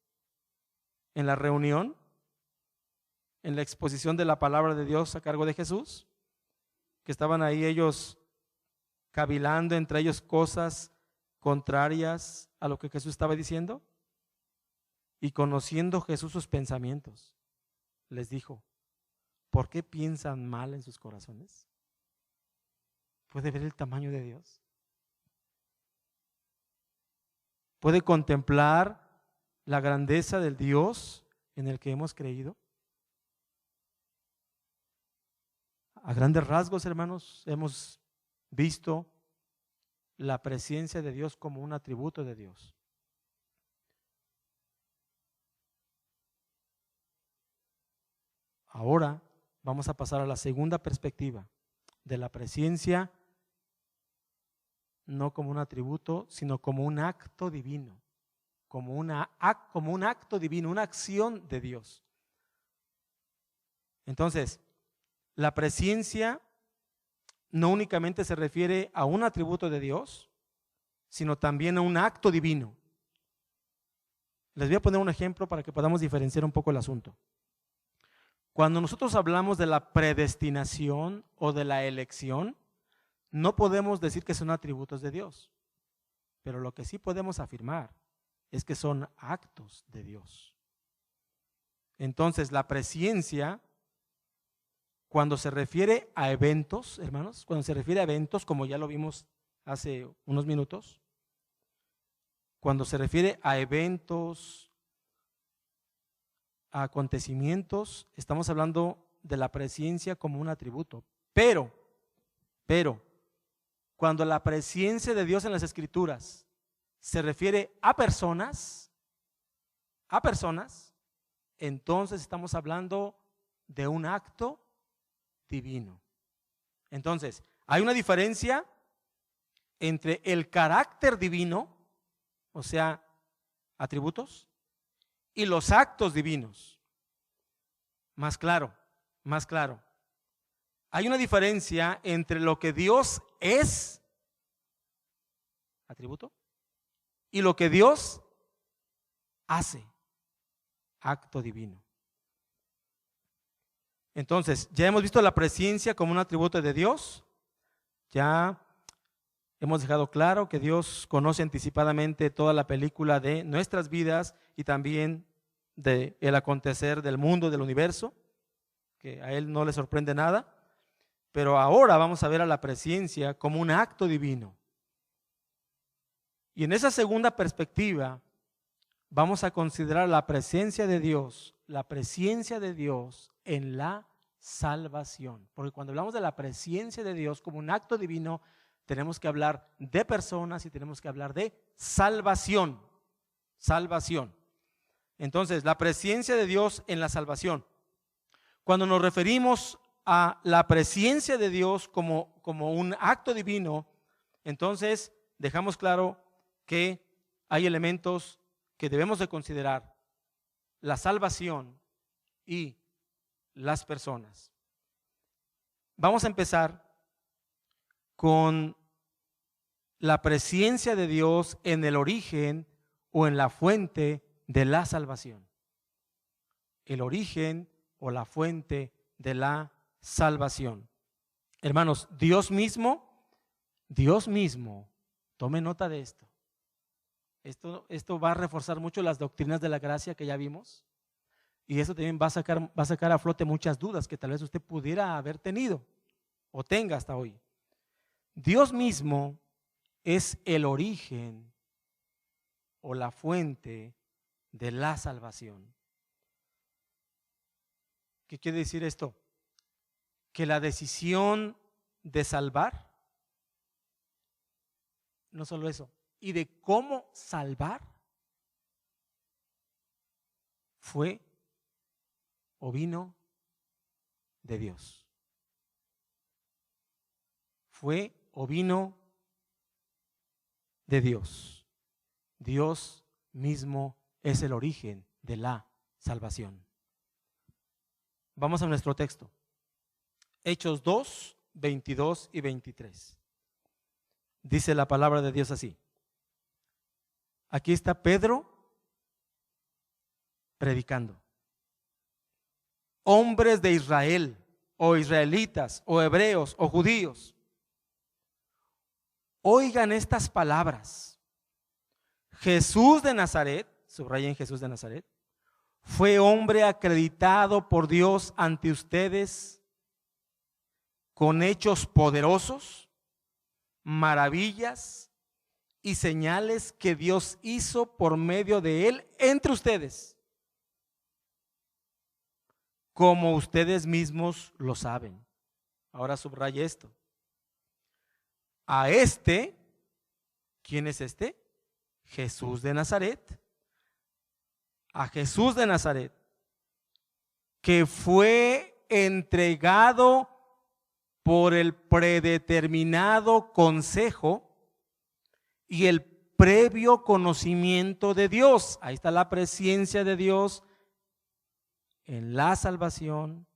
en la reunión, en la exposición de la palabra de Dios a cargo de Jesús? Que estaban ahí ellos cavilando entre ellos cosas contrarias a lo que Jesús estaba diciendo. Y conociendo Jesús sus pensamientos, les dijo: ¿por qué piensan mal en sus corazones? ¿Puede ver el tamaño de Dios? ¿Puede contemplar la grandeza del Dios en el que hemos creído? A grandes rasgos, hermanos, hemos visto la presencia de Dios como un atributo de Dios. Ahora vamos a pasar a la segunda perspectiva de la presencia, no como un atributo, sino como un acto divino, como un acto divino, una acción de Dios. Entonces, la presencia no únicamente se refiere a un atributo de Dios, sino también a un acto divino. Les voy a poner un ejemplo para que podamos diferenciar un poco el asunto. Cuando nosotros hablamos de la predestinación o de la elección, no podemos decir que son atributos de Dios, pero lo que sí podemos afirmar es que son actos de Dios. Entonces, la presciencia, cuando se refiere a eventos, hermanos, cuando se refiere a eventos, como ya lo vimos hace unos minutos, cuando se refiere a eventos, a acontecimientos, estamos hablando de la presciencia como un atributo. Pero, cuando la presencia de Dios en las Escrituras se refiere a personas, entonces estamos hablando de un acto divino. Entonces, hay una diferencia entre el carácter divino, o sea, atributos, y los actos divinos. Más claro. Hay una diferencia entre lo que Dios es, atributo, y lo que Dios hace, acto divino. Entonces, ya hemos visto la presencia como un atributo de Dios. Ya hemos dejado claro que Dios conoce anticipadamente toda la película de nuestras vidas y también del acontecer del mundo, del universo, que a Él no le sorprende nada. Pero ahora vamos a ver a la presencia como un acto divino. Y en esa segunda perspectiva vamos a considerar la presencia de Dios en la salvación. Porque cuando hablamos de la presencia de Dios como un acto divino, tenemos que hablar de personas y tenemos que hablar de salvación. Entonces, la presencia de Dios en la salvación. Cuando nos referimos a la presencia de Dios como un acto divino, entonces dejamos claro que hay elementos que debemos de considerar: la salvación y las personas. Vamos a empezar con la presencia de Dios en el origen o en la fuente de la salvación. El origen o la fuente de la salvación. Hermanos, Dios mismo, tome nota de esto. Esto va a reforzar mucho las doctrinas de la gracia que ya vimos, y eso también va a sacar a flote muchas dudas que tal vez usted pudiera haber tenido o tenga hasta hoy. Dios mismo es el origen o la fuente de la salvación. ¿Qué quiere decir esto? Que la decisión de salvar, no solo eso, y de cómo salvar, fue o vino de Dios. Fue o vino de Dios. Dios mismo es el origen de la salvación. Vamos a nuestro texto. Hechos 2, 22 y 23. Dice la palabra de Dios así. Aquí está Pedro predicando. Hombres de Israel, o israelitas, o hebreos, o judíos, oigan estas palabras. Jesús de Nazaret, subrayen Jesús de Nazaret, fue hombre acreditado por Dios ante ustedes con hechos poderosos, maravillas y señales que Dios hizo por medio de él entre ustedes, como ustedes mismos lo saben. Ahora subraye esto. A este, ¿quién es este? Jesús de Nazaret. A Jesús de Nazaret, que fue entregado por el predeterminado consejo y el previo conocimiento de Dios. Ahí está la presencia de Dios en la salvación.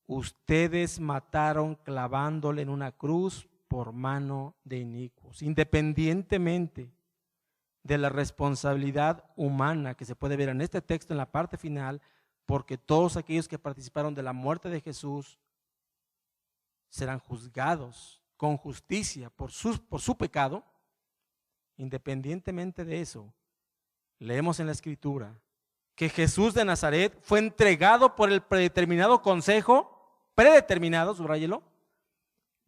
Ustedes mataron clavándole en una cruz por mano de inicuos, independientemente de la responsabilidad humana que se puede ver en este texto en la parte final, porque todos aquellos que participaron de la muerte de Jesús serán juzgados con justicia por su pecado. Independientemente de eso, leemos en la Escritura que Jesús de Nazaret fue entregado por el predeterminado consejo, predeterminado, subráyelo,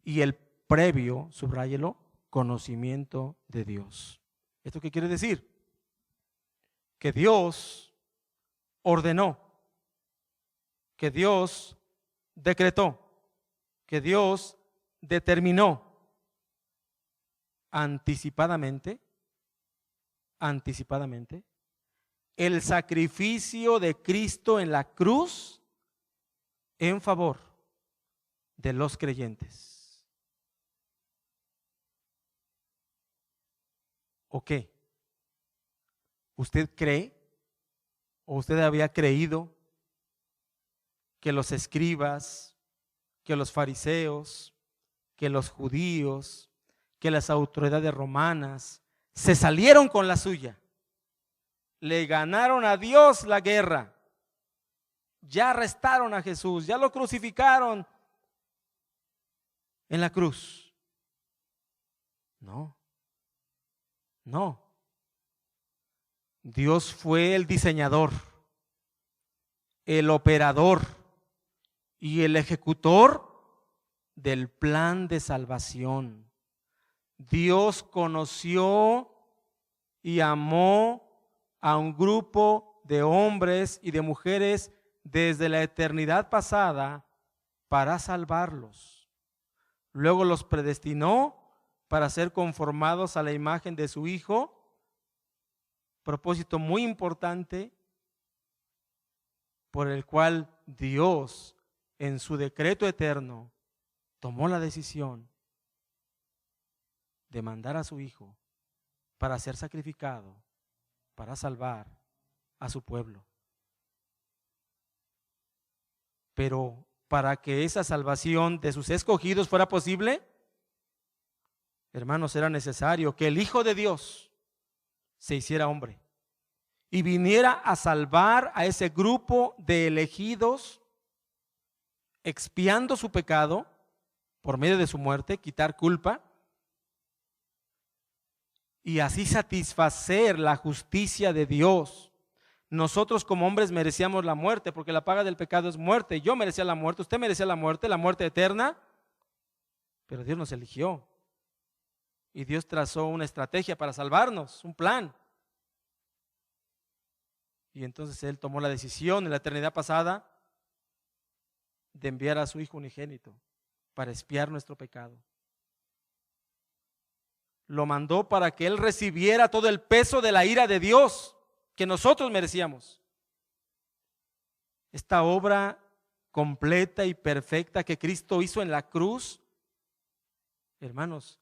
y el previo, subráyelo, conocimiento de Dios. ¿Esto qué quiere decir? Que Dios ordenó, que Dios decretó, que Dios determinó anticipadamente el sacrificio de Cristo en la cruz en favor de los creyentes. ¿O qué? ¿Usted cree o usted había creído que los escribas, que los fariseos, que los judíos, que las autoridades romanas se salieron con la suya? Le ganaron a Dios la guerra. Ya arrestaron a Jesús, ya lo crucificaron en la cruz. No. Dios fue el diseñador, el operador y el ejecutor del plan de salvación. Dios conoció y amó a un grupo de hombres y de mujeres desde la eternidad pasada para salvarlos. Luego los predestinó para ser conformados a la imagen de su Hijo. Propósito muy importante por el cual Dios en su decreto eterno tomó la decisión de mandar a su Hijo para ser sacrificado, para salvar a su pueblo. Pero para que esa salvación de sus escogidos fuera posible, hermanos, era necesario que el Hijo de Dios se hiciera hombre y viniera a salvar a ese grupo de elegidos, expiando su pecado por medio de su muerte, quitar culpa y así satisfacer la justicia de Dios. Nosotros como hombres merecíamos la muerte, porque la paga del pecado es muerte. Yo merecía la muerte, usted merecía la muerte eterna, pero Dios nos eligió. Y Dios trazó una estrategia para salvarnos, un plan. Y entonces Él tomó la decisión en la eternidad pasada de enviar a su Hijo unigénito para expiar nuestro pecado. Lo mandó para que Él recibiera todo el peso de la ira de Dios que nosotros merecíamos. Esta obra completa y perfecta que Cristo hizo en la cruz, hermanos,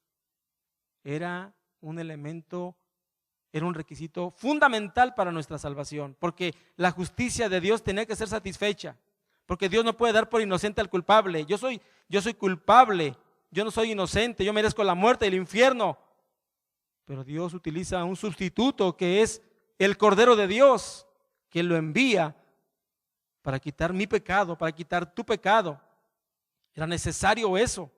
era un elemento, era un requisito fundamental para nuestra salvación, porque la justicia de Dios tenía que ser satisfecha, porque Dios no puede dar por inocente al culpable. Yo soy culpable, yo no soy inocente, yo merezco la muerte y el infierno, pero Dios utiliza un sustituto que es el Cordero de Dios, que lo envía para quitar mi pecado, para quitar tu pecado. Era necesario eso.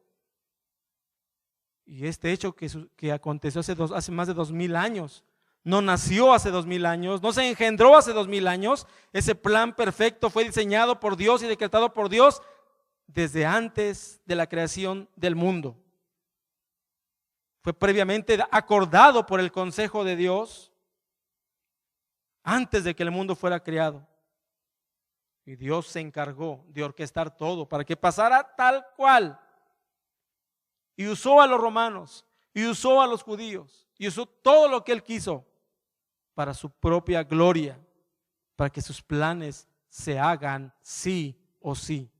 Y este hecho que aconteció hace más de 2000 años, no nació hace 2000 años, no se engendró hace 2000 años. Ese plan perfecto fue diseñado por Dios y decretado por Dios desde antes de la creación del mundo. Fue previamente acordado por el consejo de Dios antes de que el mundo fuera creado. Y Dios se encargó de orquestar todo para que pasara tal cual. Y usó a los romanos, y usó a los judíos, y usó todo lo que Él quiso para su propia gloria, para que sus planes se hagan sí o sí.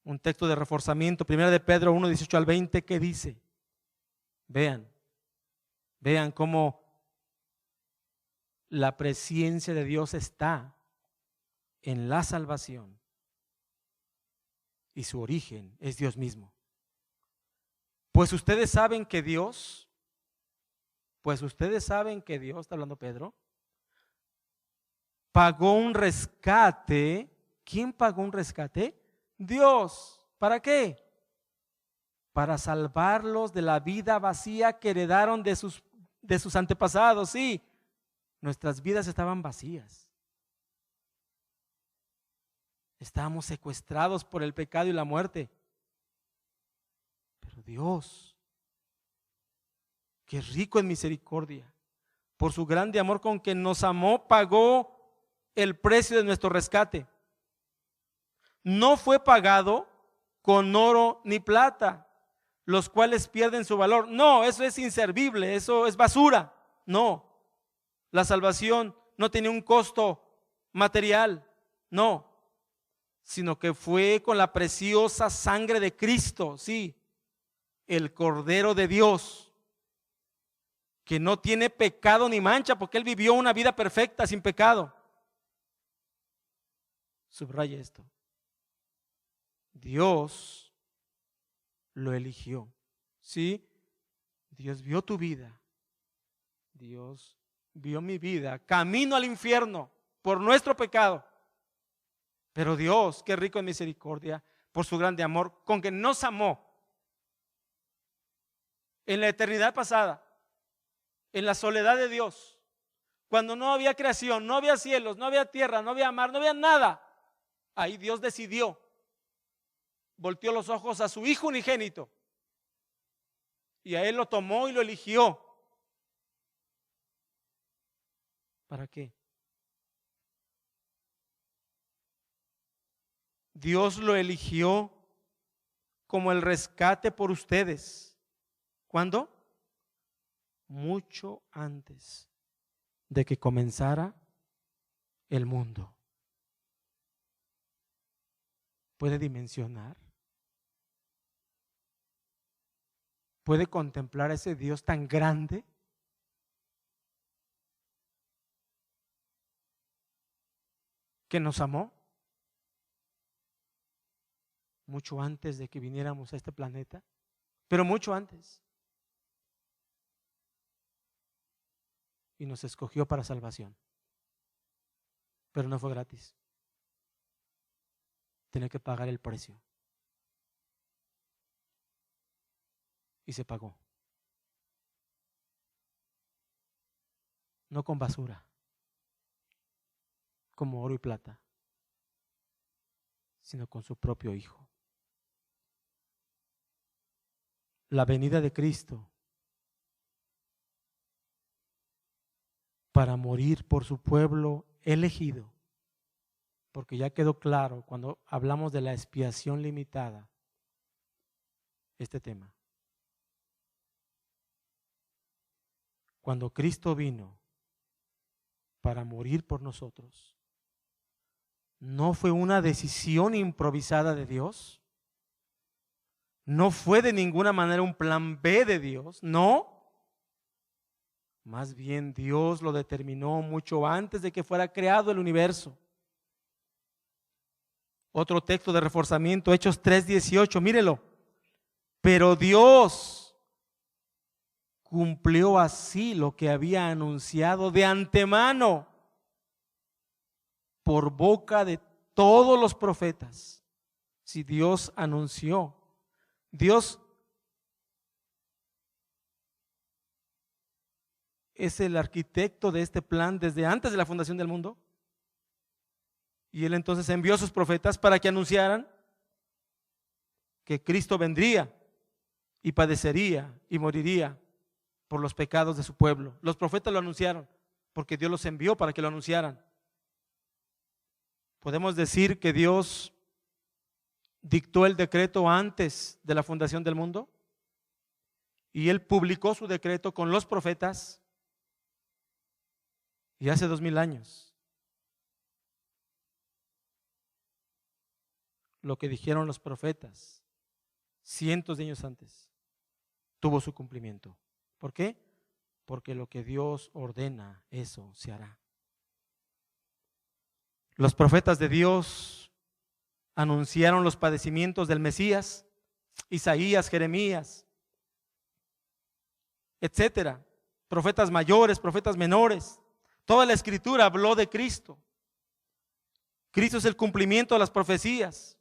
Un texto de reforzamiento, 1 de Pedro 1, 18 al 20, ¿qué dice? Vean cómo la presencia de Dios está en la salvación y su origen es Dios mismo. Pues ustedes saben que Dios, está hablando Pedro, pagó un rescate. ¿Quién pagó un rescate? Dios. ¿Para qué? Para salvarlos de la vida vacía que heredaron de sus antepasados. Sí, nuestras vidas estaban vacías. Estábamos secuestrados por el pecado y la muerte. Pero Dios, que es rico en misericordia, por su grande amor con que nos amó, pagó el precio de nuestro rescate. No fue pagado con oro ni plata, los cuales pierden su valor. No, eso es inservible, eso es basura. No, la salvación no tenía un costo material, no, sino que fue con la preciosa sangre de Cristo, sí, el Cordero de Dios, que no tiene pecado ni mancha, porque Él vivió una vida perfecta, sin pecado. Subraya esto. Dios lo eligió, ¿sí? Dios vio tu vida, Dios vio mi vida, camino al infierno por nuestro pecado. Pero Dios, que es rico en misericordia, por su grande amor, con que nos amó en la eternidad pasada, en la soledad de Dios, cuando no había creación, no había cielos, no había tierra, no había mar, no había nada. Ahí Dios decidió, volteó los ojos a su Hijo unigénito y a Él lo tomó y lo eligió. ¿Para qué? Dios lo eligió como el rescate por ustedes. ¿Cuándo? Mucho antes de que comenzara el mundo. ¿Puede dimensionar? ¿Puede contemplar a ese Dios tan grande? Que nos amó mucho antes de que viniéramos a este planeta, pero mucho antes. Y nos escogió para salvación. Pero no fue gratis. Tenía que pagar el precio. Y se pagó. No con basura, como oro y plata, sino con su propio Hijo. La venida de Cristo para morir por su pueblo elegido, porque ya quedó claro cuando hablamos de la expiación limitada este tema. Cuando Cristo vino para morir por nosotros, ¿No fue una decisión improvisada de Dios? ¿No fue de ninguna manera un plan B de Dios? No. Más bien Dios lo determinó mucho antes de que fuera creado el universo. Otro texto de reforzamiento, Hechos 3:18, mírelo. Pero Dios cumplió así lo que había anunciado de antemano por boca de todos los profetas. Si Dios anunció, Dios es el arquitecto de este plan desde antes de la fundación del mundo. Y Él entonces envió a sus profetas para que anunciaran que Cristo vendría y padecería y moriría por los pecados de su pueblo. Los profetas lo anunciaron porque Dios los envió para que lo anunciaran. Podemos decir que Dios dictó el decreto antes de la fundación del mundo y Él publicó su decreto con los profetas y hace 2000 años. Lo que dijeron los profetas cientos de años antes tuvo su cumplimiento. ¿Por qué? Porque lo que Dios ordena, eso se hará. Los profetas de Dios anunciaron los padecimientos del Mesías, Isaías, Jeremías, etcétera. Profetas mayores, profetas menores. Toda la escritura habló de Cristo. Cristo es el cumplimiento de las profecías.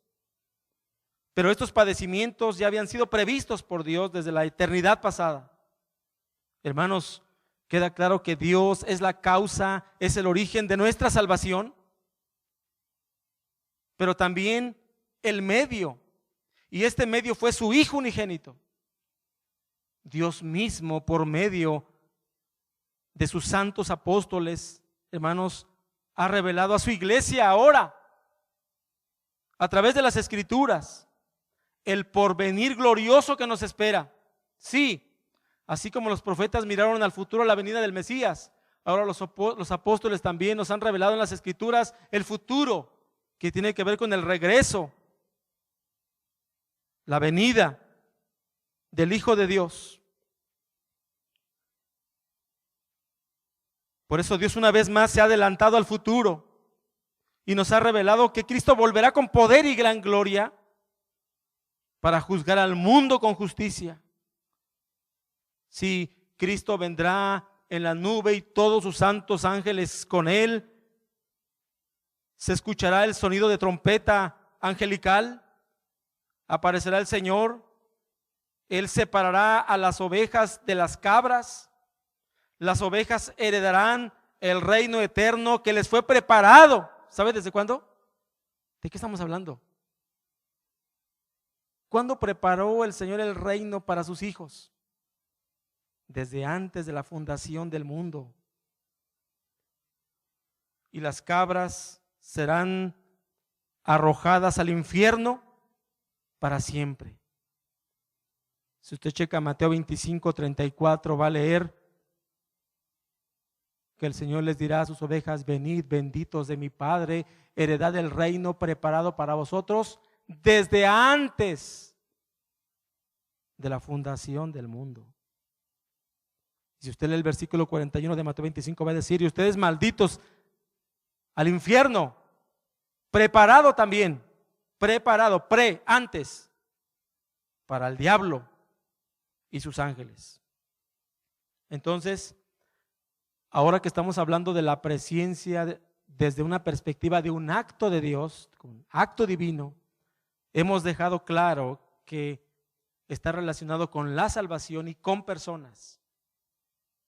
Pero estos padecimientos ya habían sido previstos por Dios desde la eternidad pasada. Hermanos, queda claro que Dios es la causa, es el origen de nuestra salvación, pero también el medio. Y este medio fue su Hijo unigénito. Dios mismo, por medio de sus santos apóstoles, hermanos, ha revelado a su iglesia ahora, a través de las Escrituras, el porvenir glorioso que nos espera. Sí, así como los profetas miraron al futuro, la venida del Mesías, ahora los apóstoles también nos han revelado en las Escrituras el futuro que tiene que ver con el regreso, la venida del Hijo de Dios. Por eso Dios una vez más se ha adelantado al futuro y nos ha revelado que Cristo volverá con poder y gran gloria para juzgar al mundo con justicia. Sí, Cristo vendrá en la nube y todos sus santos ángeles con Él. Se escuchará el sonido de trompeta angelical. Aparecerá el Señor. Él separará a las ovejas de las cabras. Las ovejas heredarán el reino eterno que les fue preparado. ¿Sabes desde cuándo? ¿De qué estamos hablando? ¿Cuándo preparó el Señor el reino para sus hijos? Desde antes de la fundación del mundo. Y las cabras serán arrojadas al infierno para siempre. Si usted checa Mateo 25:34, va a leer que el Señor les dirá a sus ovejas: venid, benditos de mi Padre, heredad del reino preparado para vosotros desde antes de la fundación del mundo. Si usted lee el versículo 41 de Mateo 25, va a decir: y ustedes malditos al infierno, preparado también, preparado, antes, para el diablo y sus ángeles. Entonces, ahora que estamos hablando de la presencia desde una perspectiva de un acto de Dios, un acto divino, hemos dejado claro que está relacionado con la salvación y con personas.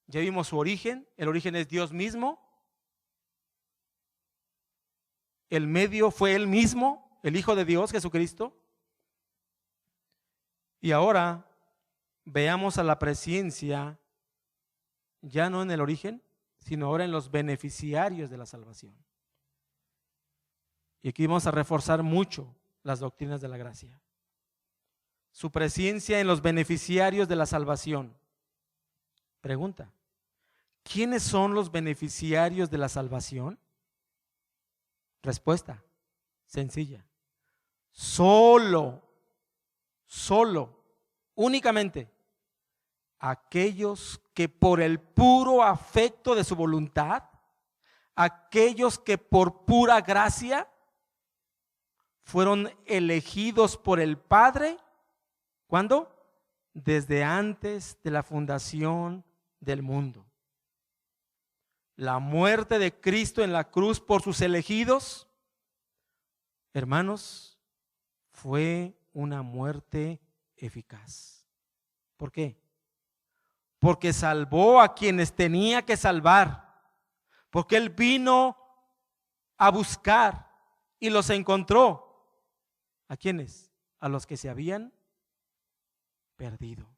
Ya vimos su origen, el origen es Dios mismo, el medio fue Él mismo, el Hijo de Dios, Jesucristo. Y ahora veamos a la presencia ya no en el origen, sino ahora en los beneficiarios de la salvación. Y aquí vamos a reforzar mucho las doctrinas de la gracia. Su presencia en los beneficiarios de la salvación. Pregunta: ¿quiénes son los beneficiarios de la salvación? Respuesta: sencilla. Solo, únicamente aquellos que por el puro afecto de su voluntad, aquellos que por pura gracia fueron elegidos por el Padre, ¿cuándo? Desde antes de la fundación del mundo. La muerte de Cristo en la cruz por sus elegidos, hermanos, fue una muerte eficaz. ¿Por qué? Porque salvó a quienes tenía que salvar, porque Él vino a buscar y los encontró. ¿A quiénes? A los que se habían perdido.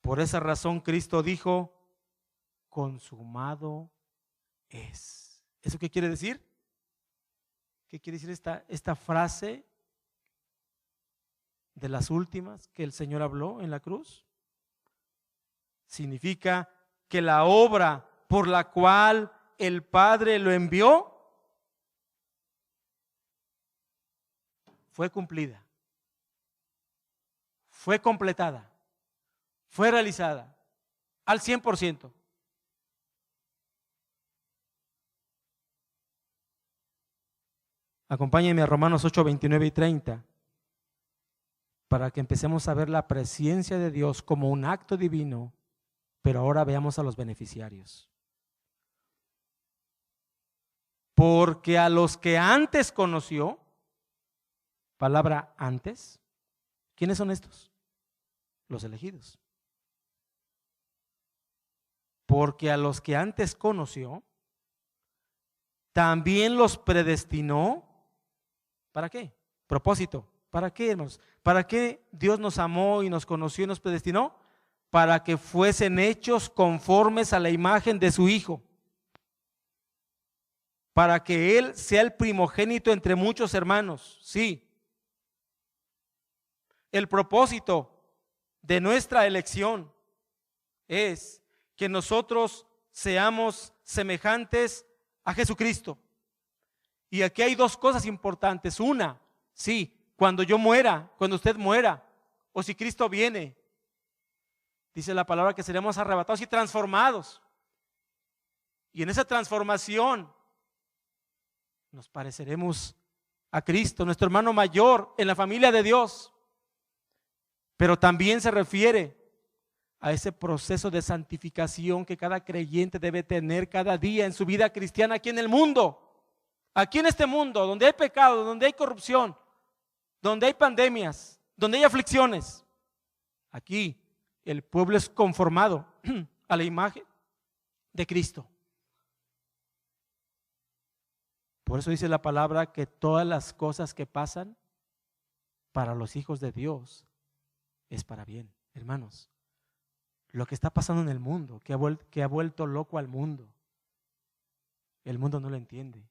Por esa razón Cristo dijo: consumado es. ¿Eso qué quiere decir? ¿Qué quiere decir esta frase de las últimas que el Señor habló en la cruz? Significa que la obra por la cual el Padre lo envió fue cumplida, fue completada, fue realizada al 100%. Acompáñenme a Romanos 8, 29 y 30 para que empecemos a ver la presencia de Dios como un acto divino, pero ahora veamos a los beneficiarios. Porque a los que antes conoció, palabra antes, ¿quiénes son estos? Los elegidos. Porque a los que antes conoció, también los predestinó. ¿Para qué? Propósito. ¿Para qué, hermanos? ¿Para qué Dios nos amó y nos conoció y nos predestinó? Para que fuesen hechos conformes a la imagen de su Hijo, para que Él sea el primogénito entre muchos hermanos. Sí. El propósito de nuestra elección es que nosotros seamos semejantes a Jesucristo. Y aquí hay dos cosas importantes. Una, sí, cuando yo muera, cuando usted muera, o si Cristo viene, dice la palabra que seremos arrebatados y transformados. Y en esa transformación nos pareceremos a Cristo, nuestro hermano mayor en la familia de Dios. Pero también se refiere a ese proceso de santificación que cada creyente debe tener cada día en su vida cristiana aquí en el mundo. Aquí en este mundo, donde hay pecado, donde hay corrupción, donde hay pandemias, donde hay aflicciones, aquí el pueblo es conformado a la imagen de Cristo. Por eso dice la palabra que todas las cosas que pasan para los hijos de Dios es para bien. Hermanos, lo que está pasando en el mundo, que ha vuelto loco al mundo, el mundo no lo entiende.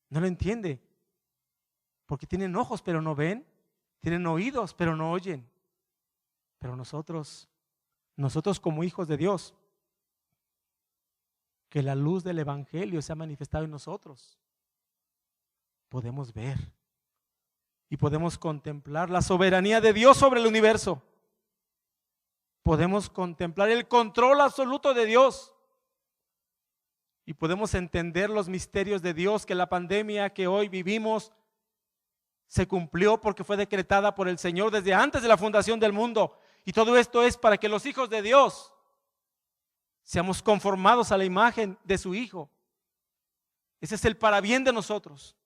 No lo entiende, porque tienen ojos pero no ven, tienen oídos pero no oyen. Pero nosotros como hijos de Dios, que la luz del Evangelio se ha manifestado en nosotros, podemos ver y podemos contemplar la soberanía de Dios sobre el universo. Podemos contemplar el control absoluto de Dios. Y podemos entender los misterios de Dios, que la pandemia que hoy vivimos se cumplió porque fue decretada por el Señor desde antes de la fundación del mundo. Y todo esto es para que los hijos de Dios seamos conformados a la imagen de su Hijo. Ese es el para bien de nosotros.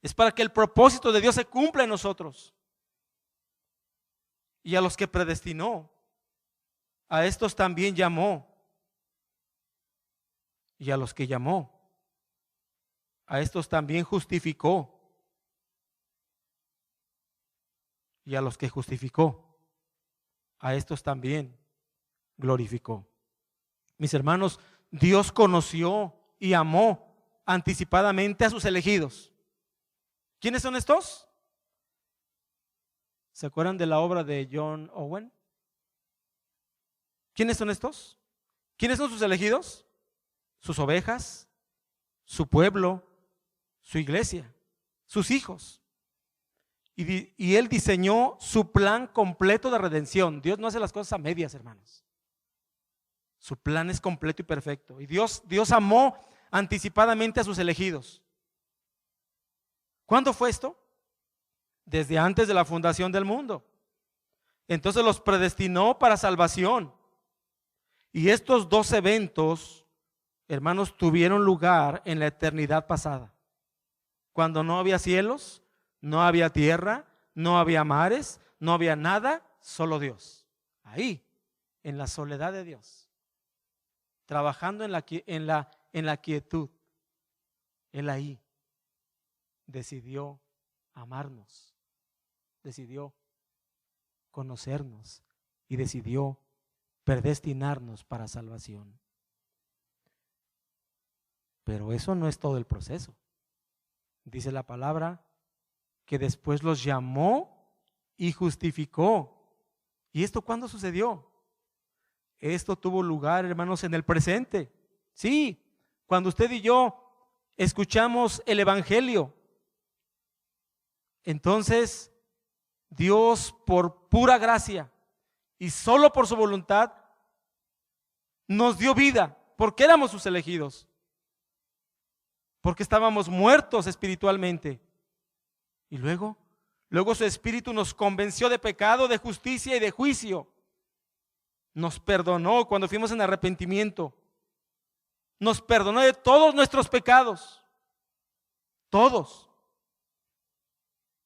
Es para que el propósito de Dios se cumpla en nosotros. Y a los que predestinó, a estos también llamó. Y a los que llamó, a estos también justificó. Y a los que justificó, a estos también glorificó. Mis hermanos, Dios conoció y amó anticipadamente a sus elegidos. ¿Quiénes son estos? ¿Se acuerdan de la obra de John Owen? ¿Quiénes son estos? ¿Quiénes son sus elegidos? Sus ovejas, su pueblo, su iglesia, sus hijos. Y Él diseñó su plan completo de redención. Dios no hace las cosas a medias, hermanos. Su plan es completo y perfecto. Y Dios amó anticipadamente a sus elegidos. ¿Cuándo fue esto? Desde antes de la fundación del mundo. Entonces los predestinó para salvación. Y estos dos eventos, hermanos, tuvieron lugar en la eternidad pasada. Cuando no había cielos, no había tierra, no había mares, no había nada, solo Dios. Ahí, en la soledad de Dios, trabajando en la quietud. Él ahí decidió amarnos, decidió conocernos y decidió predestinarnos para salvación. Pero eso no es todo el proceso. Dice la palabra que después los llamó y justificó. ¿Y esto cuándo sucedió? Esto tuvo lugar, hermanos, en el presente. Sí, cuando usted y yo escuchamos el evangelio, entonces Dios, por pura gracia y solo por su voluntad, nos dio vida, porque éramos sus elegidos, porque estábamos muertos espiritualmente. Y luego su Espíritu nos convenció de pecado, de justicia y de juicio. Nos perdonó cuando fuimos en arrepentimiento. Nos perdonó de todos nuestros pecados. Todos.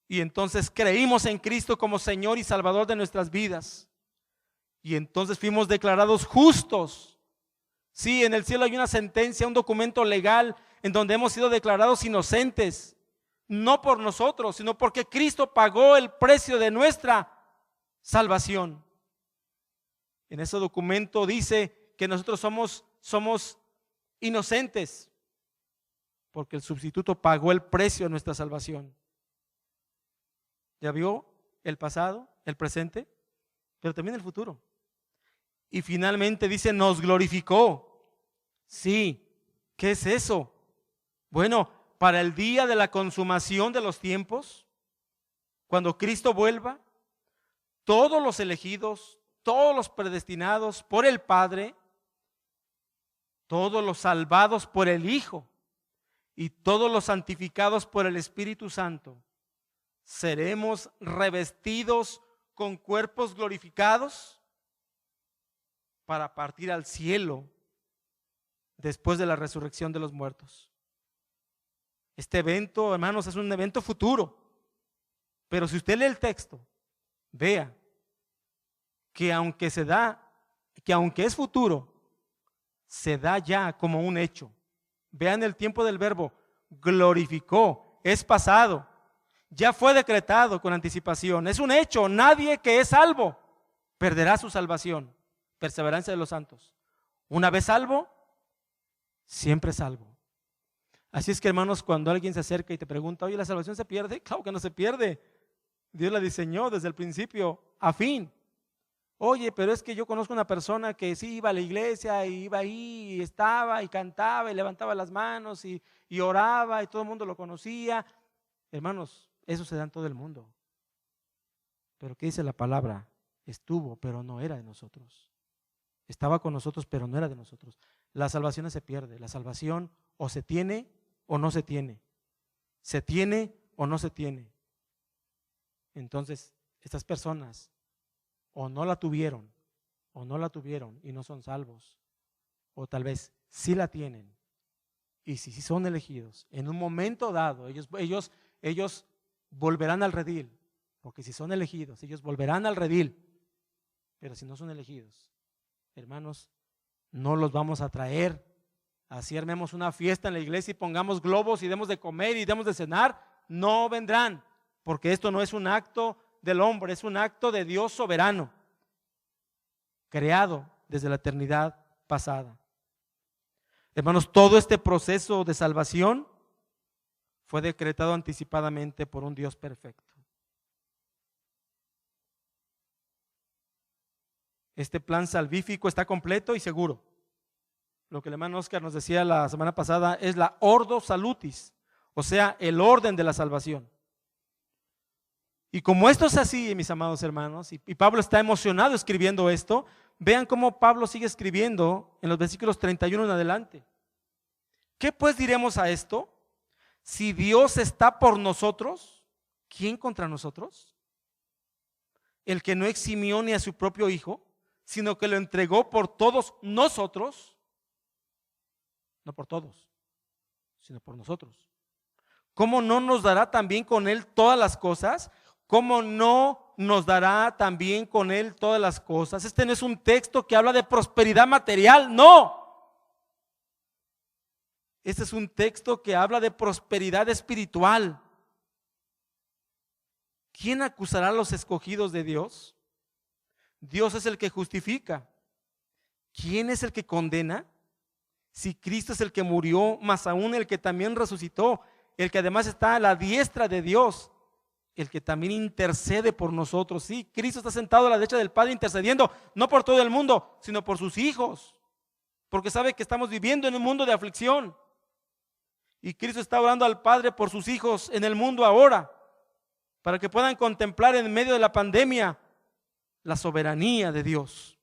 Y entonces creímos en Cristo como Señor y Salvador de nuestras vidas. Y entonces fuimos declarados justos. Sí, en el cielo hay una sentencia, un documento legal en donde hemos sido declarados inocentes. No por nosotros, sino porque Cristo pagó el precio de nuestra salvación. En ese documento dice que nosotros somos inocentes, porque el sustituto pagó el precio de nuestra salvación. ¿Ya vio el pasado, el presente, pero también el futuro? Y finalmente dice, nos glorificó. Sí, ¿qué es eso? Bueno, para el día de la consumación de los tiempos, cuando Cristo vuelva, todos los elegidos, todos los predestinados por el Padre, todos los salvados por el Hijo y todos los santificados por el Espíritu Santo, seremos revestidos con cuerpos glorificados para partir al cielo después de la resurrección de los muertos. Este evento, hermanos, es un evento futuro. Pero si usted lee el texto, vea que aunque es futuro, se da ya como un hecho. Vean el tiempo del verbo, glorificó, es pasado, ya fue decretado con anticipación, es un hecho. Nadie que es salvo perderá su salvación. Perseverancia de los santos. Una vez salvo, siempre salvo. Así es que, hermanos, cuando alguien se acerca y te pregunta, oye, ¿la salvación se pierde? Claro que no se pierde. Dios la diseñó desde el principio a fin. Oye, pero es que yo conozco una persona que sí iba a la iglesia y iba ahí y estaba y cantaba y levantaba las manos y oraba y todo el mundo lo conocía. Hermanos, eso se da en todo el mundo. Pero ¿qué dice la palabra? Estuvo, pero no era de nosotros. Estaba con nosotros, pero no era de nosotros. La salvación no se pierde. La salvación o se tiene o no se tiene. Se tiene o no se tiene. Entonces, estas personas o no la tuvieron y no son salvos, o tal vez sí la tienen y si son elegidos, en un momento dado ellos volverán al redil, porque si son elegidos ellos volverán al redil, pero si no son elegidos, hermanos, no los vamos a traer. Así armemos una fiesta en la iglesia y pongamos globos y demos de comer y demos de cenar, no vendrán, porque esto no es un acto del hombre, es un acto de Dios soberano, creado desde la eternidad pasada. Hermanos, todo este proceso de salvación fue decretado anticipadamente por un Dios perfecto. Este plan salvífico está completo y seguro. Lo que el hermano Oscar nos decía la semana pasada es la ordo salutis, o sea, el orden de la salvación. Y como esto es así, mis amados hermanos, y Pablo está emocionado escribiendo esto, vean cómo Pablo sigue escribiendo en los versículos 31 en adelante. ¿Qué pues diremos a esto? Si Dios está por nosotros, ¿quién contra nosotros? El que no eximió ni a su propio Hijo, sino que lo entregó por todos nosotros, no por todos, sino por nosotros. ¿Cómo no nos dará también con Él todas las cosas? ¿Cómo no nos dará también con Él todas las cosas? Este no es un texto que habla de prosperidad material, no. Este es un texto que habla de prosperidad espiritual. ¿Quién acusará a los escogidos de Dios? Dios es el que justifica. ¿Quién es el que condena? Si Cristo es el que murió, más aún el que también resucitó, el que además está a la diestra de Dios, el que también intercede por nosotros. Sí, Cristo está sentado a la derecha del Padre intercediendo, no por todo el mundo, sino por sus hijos, porque sabe que estamos viviendo en un mundo de aflicción. Y Cristo está orando al Padre por sus hijos en el mundo ahora, para que puedan contemplar en medio de la pandemia la soberanía de Dios.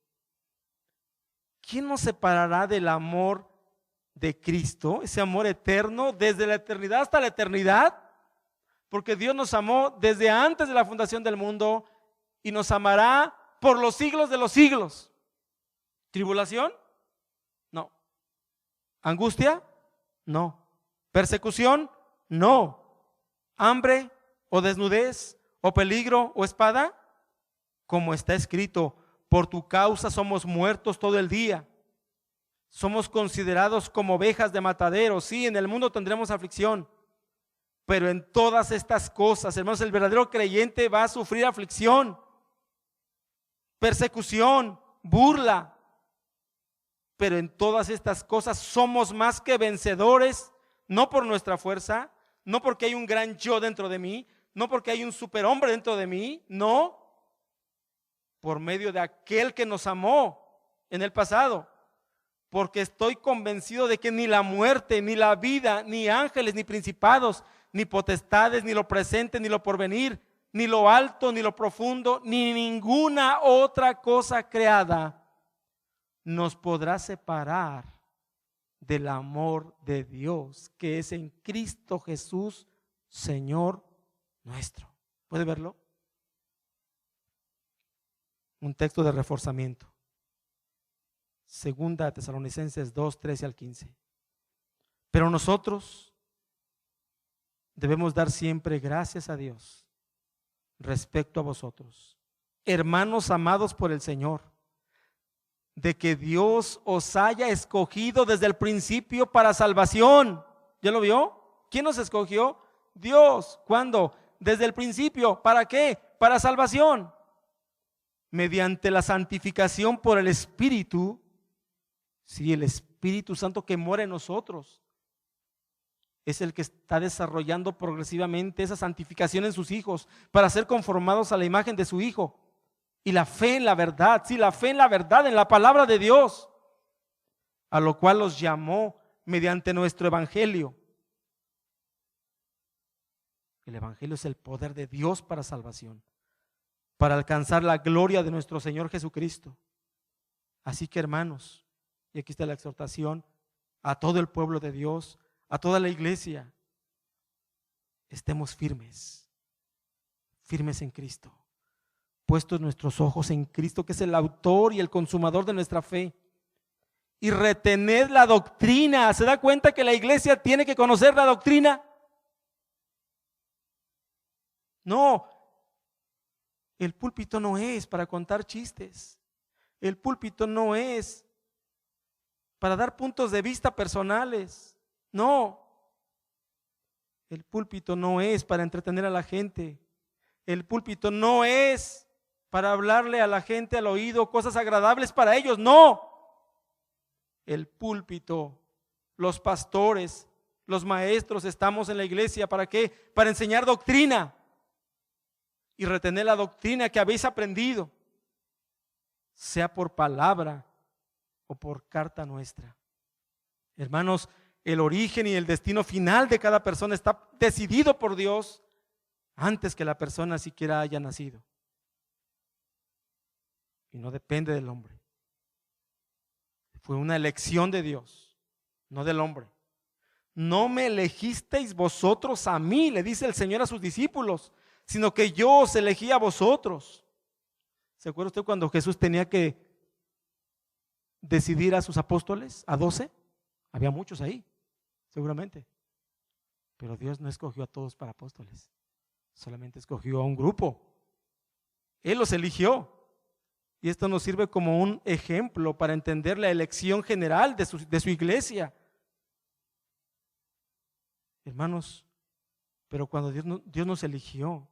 ¿Quién nos separará del amor de Cristo, ese amor eterno desde la eternidad hasta la eternidad? Porque Dios nos amó desde antes de la fundación del mundo y nos amará por los siglos de los siglos. ¿Tribulación? No. ¿Angustia? No. ¿Persecución? No. ¿Hambre o desnudez o peligro o espada? Como está escrito, por tu causa somos muertos todo el día. Somos considerados como ovejas de matadero. Sí, en el mundo tendremos aflicción, pero en todas estas cosas, hermanos, el verdadero creyente va a sufrir aflicción, persecución, burla. Pero en todas estas cosas somos más que vencedores, no por nuestra fuerza, no porque hay un gran yo dentro de mí, no porque hay un superhombre dentro de mí, no, por medio de aquel que nos amó en el pasado. Porque estoy convencido de que ni la muerte, ni la vida, ni ángeles, ni principados, ni potestades, ni lo presente, ni lo porvenir, ni lo alto, ni lo profundo, ni ninguna otra cosa creada nos podrá separar del amor de Dios que es en Cristo Jesús, Señor nuestro. ¿Puede verlo? Un texto de reforzamiento. Segunda Tesalonicenses 2, 13 al 15. Pero nosotros debemos dar siempre gracias a Dios respecto a vosotros, hermanos amados por el Señor, de que Dios os haya escogido desde el principio para salvación. ¿Ya lo vio? ¿Quién nos escogió? Dios. ¿Cuándo? Desde el principio. ¿Para qué? Para salvación. Mediante la santificación por el Espíritu. Sí, el Espíritu Santo que mora en nosotros es el que está desarrollando progresivamente esa santificación en sus hijos para ser conformados a la imagen de su Hijo. Y la fe en la verdad, sí, la fe en la verdad, en la palabra de Dios, a lo cual los llamó mediante nuestro evangelio. El evangelio es el poder de Dios para salvación, para alcanzar la gloria de nuestro Señor Jesucristo. Así que, hermanos, y aquí está la exhortación a todo el pueblo de Dios, a toda la iglesia, estemos firmes, firmes en Cristo, puestos nuestros ojos en Cristo, que es el autor y el consumador de nuestra fe, y retened la doctrina. ¿Se da cuenta que la iglesia tiene que conocer la doctrina? No, el púlpito no es para contar chistes, el púlpito no es para dar puntos de vista personales, no, el púlpito no es para entretener a la gente, el púlpito no es para hablarle a la gente al oído cosas agradables para ellos, no. El púlpito, los pastores, los maestros estamos en la iglesia, ¿para qué? Para enseñar doctrina y retener la doctrina que habéis aprendido, sea por palabra o por carta nuestra. Hermanos, el origen y el destino final de cada persona está decidido por Dios antes que la persona siquiera haya nacido. Y no depende del hombre. Fue una elección de Dios, no del hombre. No me elegisteis vosotros a mí, le dice el Señor a sus discípulos, sino que yo os elegí a vosotros. ¿Se acuerda usted cuando Jesús tenía que decidir a sus apóstoles, a 12? Había muchos ahí, seguramente. Pero Dios no escogió a todos para apóstoles, solamente escogió a un grupo. Él los eligió. Y esto nos sirve como un ejemplo para entender la elección general de su iglesia. Hermanos, pero cuando Dios nos eligió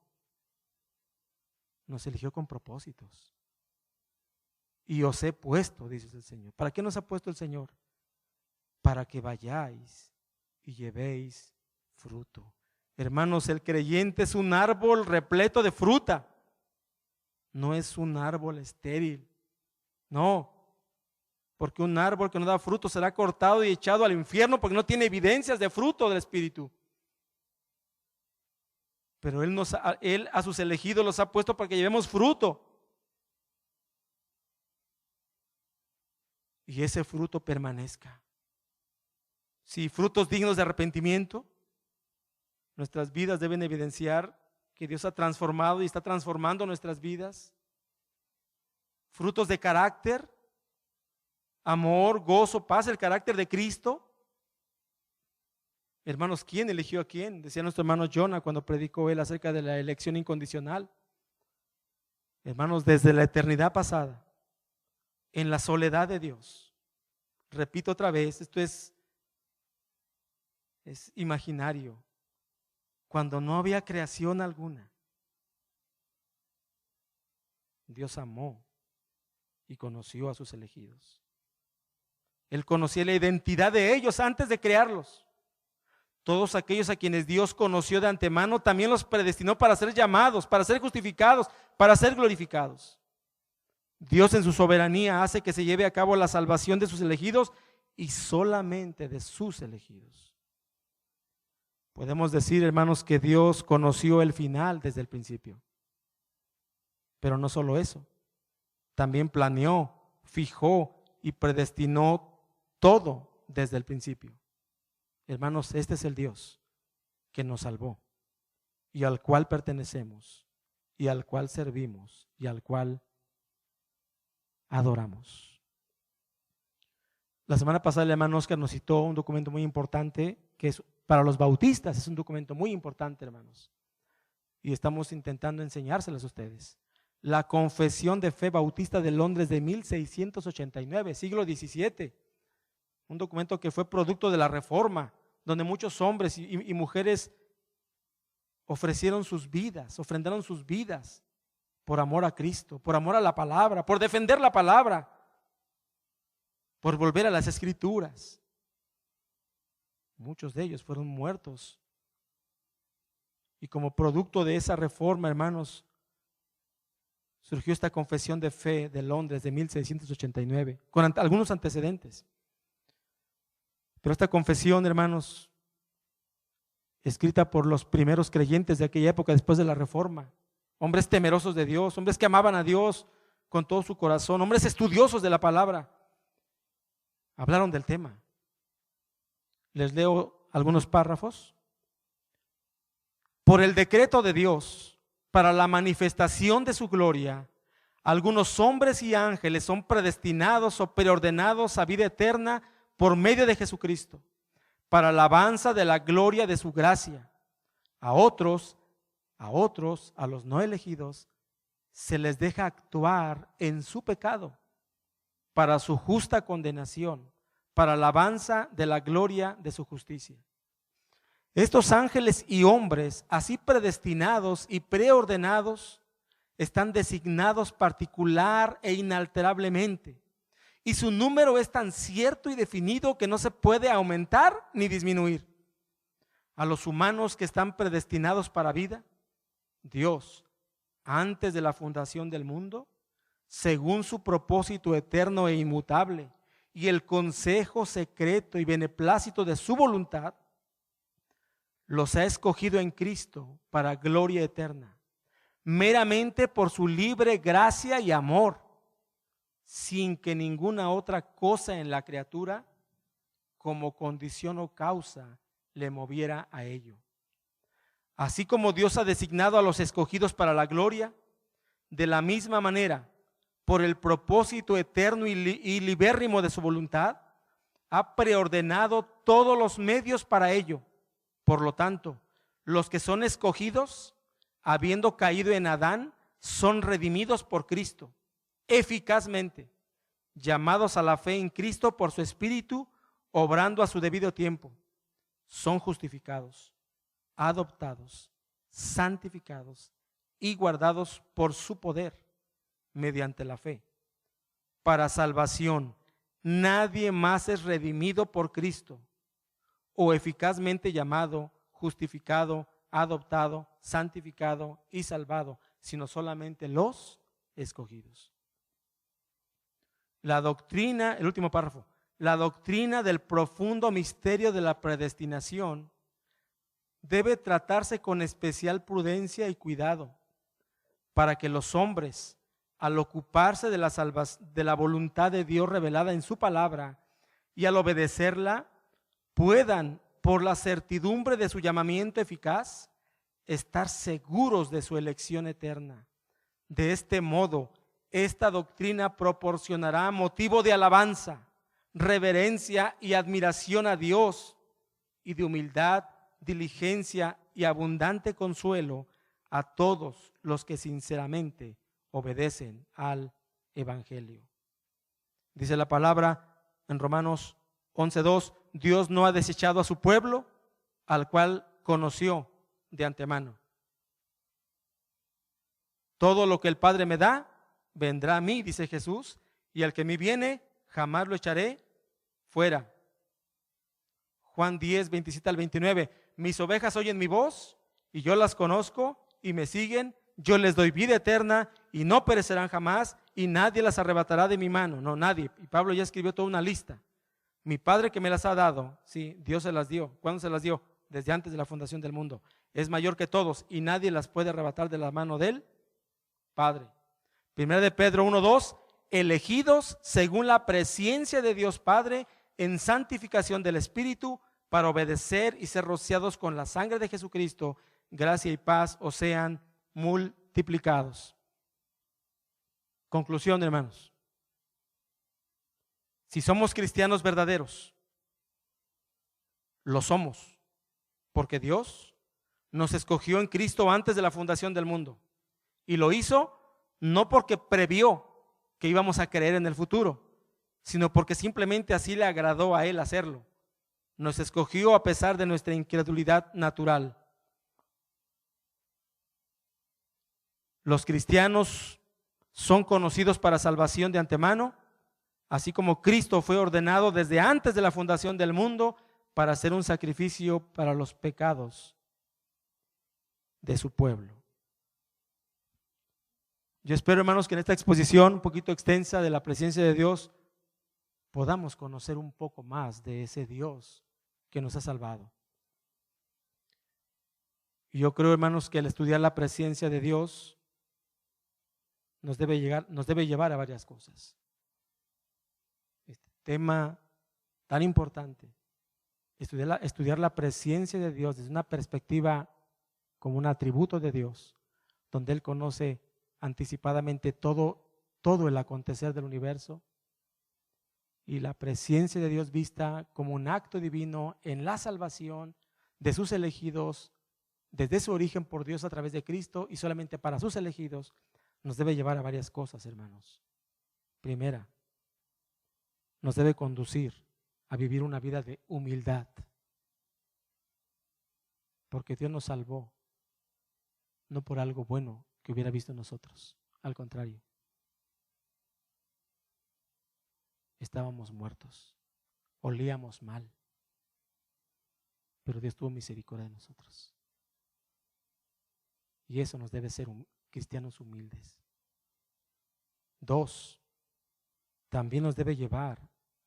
con propósitos. Y os he puesto, dice el Señor. ¿Para qué nos ha puesto el Señor? Para que vayáis y llevéis fruto. Hermanos, el creyente es un árbol repleto de fruta. No es un árbol estéril. No. Porque un árbol que no da fruto será cortado y echado al infierno porque no tiene evidencias de fruto del Espíritu. Pero Él a sus elegidos los ha puesto para que llevemos fruto. Y ese fruto permanezca. Si frutos dignos de arrepentimiento, nuestras vidas deben evidenciar que Dios ha transformado y está transformando nuestras vidas. Frutos de carácter, amor, gozo, paz, el carácter de Cristo. Hermanos, ¿quién eligió a quién? Decía nuestro hermano Jonah cuando predicó él acerca de la elección incondicional. Hermanos, desde la eternidad pasada, en la soledad de Dios. Repito otra vez, esto es imaginario. Cuando no había creación alguna, Dios amó y conoció a sus elegidos. Él conocía la identidad de ellos antes de crearlos. Todos aquellos a quienes Dios conoció de antemano también los predestinó para ser llamados, para ser justificados, para ser glorificados. Dios en su soberanía hace que se lleve a cabo la salvación de sus elegidos y solamente de sus elegidos. Podemos decir, hermanos, que Dios conoció el final desde el principio. Pero no solo eso, también planeó, fijó y predestinó todo desde el principio. Hermanos, este es el Dios que nos salvó y al cual pertenecemos y al cual servimos y al cual adoramos. La semana pasada el hermano Oscar nos citó un documento muy importante que es para los bautistas, es un documento muy importante, hermanos, y estamos intentando enseñárselos a ustedes. La Confesión de Fe Bautista de Londres de 1689, siglo XVII, un documento que fue producto de la Reforma, donde muchos hombres y mujeres ofrecieron sus vidas, ofrendaron sus vidas por amor a Cristo, por amor a la palabra, por defender la palabra, por volver a las Escrituras. Muchos de ellos fueron muertos. Y como producto de esa reforma, hermanos, surgió esta Confesión de Fe de Londres de 1689, con algunos antecedentes. Pero esta confesión, hermanos, escrita por los primeros creyentes de aquella época después de la Reforma, hombres temerosos de Dios, hombres que amaban a Dios con todo su corazón, hombres estudiosos de la palabra, hablaron del tema. Les leo algunos párrafos. Por el decreto de Dios, para la manifestación de su gloria, algunos hombres y ángeles son predestinados o preordenados a vida eterna por medio de Jesucristo, para alabanza de la gloria de su gracia. A otros, a los no elegidos, se les deja actuar en su pecado, para su justa condenación, para alabanza de la gloria de su justicia. Estos ángeles y hombres, así predestinados y preordenados, están designados particular e inalterablemente, y su número es tan cierto y definido que no se puede aumentar ni disminuir. A los humanos que están predestinados para vida, Dios, antes de la fundación del mundo, según su propósito eterno e inmutable, y el consejo secreto y beneplácito de su voluntad, los ha escogido en Cristo para gloria eterna, meramente por su libre gracia y amor, sin que ninguna otra cosa en la criatura como condición o causa le moviera a ello. Así como Dios ha designado a los escogidos para la gloria, de la misma manera, por el propósito eterno y libérrimo de su voluntad, ha preordenado todos los medios para ello. Por lo tanto, los que son escogidos, habiendo caído en Adán, son redimidos por Cristo, eficazmente, llamados a la fe en Cristo por su Espíritu, obrando a su debido tiempo. Son justificados, adoptados, santificados y guardados por su poder mediante la fe, para salvación. Nadie más es redimido por Cristo, o eficazmente llamado, justificado, adoptado, santificado y salvado, sino solamente los escogidos. La doctrina, el último párrafo, la doctrina del profundo misterio de la predestinación debe tratarse con especial prudencia y cuidado, para que los hombres, al ocuparse de la voluntad de Dios revelada en su palabra y al obedecerla, puedan, por la certidumbre de su llamamiento eficaz, estar seguros de su elección eterna. De este modo, esta doctrina proporcionará motivo de alabanza, reverencia y admiración a Dios, y de humildad, diligencia y abundante consuelo a todos los que sinceramente obedecen al Evangelio. Dice la palabra en Romanos 11:2, Dios no ha desechado a su pueblo, al cual conoció de antemano. Todo lo que el Padre me da, vendrá a mí, dice Jesús, y al que a mí viene, jamás lo echaré fuera. Juan 10, 27 al 29, mis ovejas oyen mi voz, y yo las conozco, y me siguen, yo les doy vida eterna, y no perecerán jamás, y nadie las arrebatará de mi mano. No, nadie. Y Pablo ya escribió toda una lista. Mi Padre que me las ha dado, sí, Dios se las dio. ¿Cuándo se las dio? Desde antes de la fundación del mundo. Es mayor que todos, y nadie las puede arrebatar de la mano del Padre. Primera de Pedro 1:2, elegidos según la presciencia de Dios Padre en santificación del Espíritu, para obedecer y ser rociados con la sangre de Jesucristo, gracia y paz os sean multiplicados. Conclusión, hermanos. Si somos cristianos verdaderos, lo somos, porque Dios nos escogió en Cristo antes de la fundación del mundo, y lo hizo no porque previó que íbamos a creer en el futuro, sino porque simplemente así le agradó a Él hacerlo. Nos escogió a pesar de nuestra incredulidad natural. Los cristianos son conocidos para salvación de antemano, así como Cristo fue ordenado desde antes de la fundación del mundo para hacer un sacrificio para los pecados de su pueblo. Yo espero, hermanos, que en esta exposición un poquito extensa de la presencia de Dios podamos conocer un poco más de ese Dios que nos ha salvado. Y yo creo, hermanos, que al estudiar la presencia de Dios nos debe llevar a varias cosas. Este tema tan importante, estudiar la presencia de Dios desde una perspectiva como un atributo de Dios, donde Él conoce anticipadamente todo el acontecer del universo, y la presencia de Dios vista como un acto divino en la salvación de sus elegidos, desde su origen por Dios a través de Cristo y solamente para sus elegidos, nos debe llevar a varias cosas, hermanos. Primera, nos debe conducir a vivir una vida de humildad, porque Dios nos salvó no por algo bueno que hubiera visto en nosotros, al contrario, estábamos muertos, olíamos mal, pero Dios tuvo misericordia de nosotros, y eso nos debe ser cristianos humildes. Dos, también nos debe llevar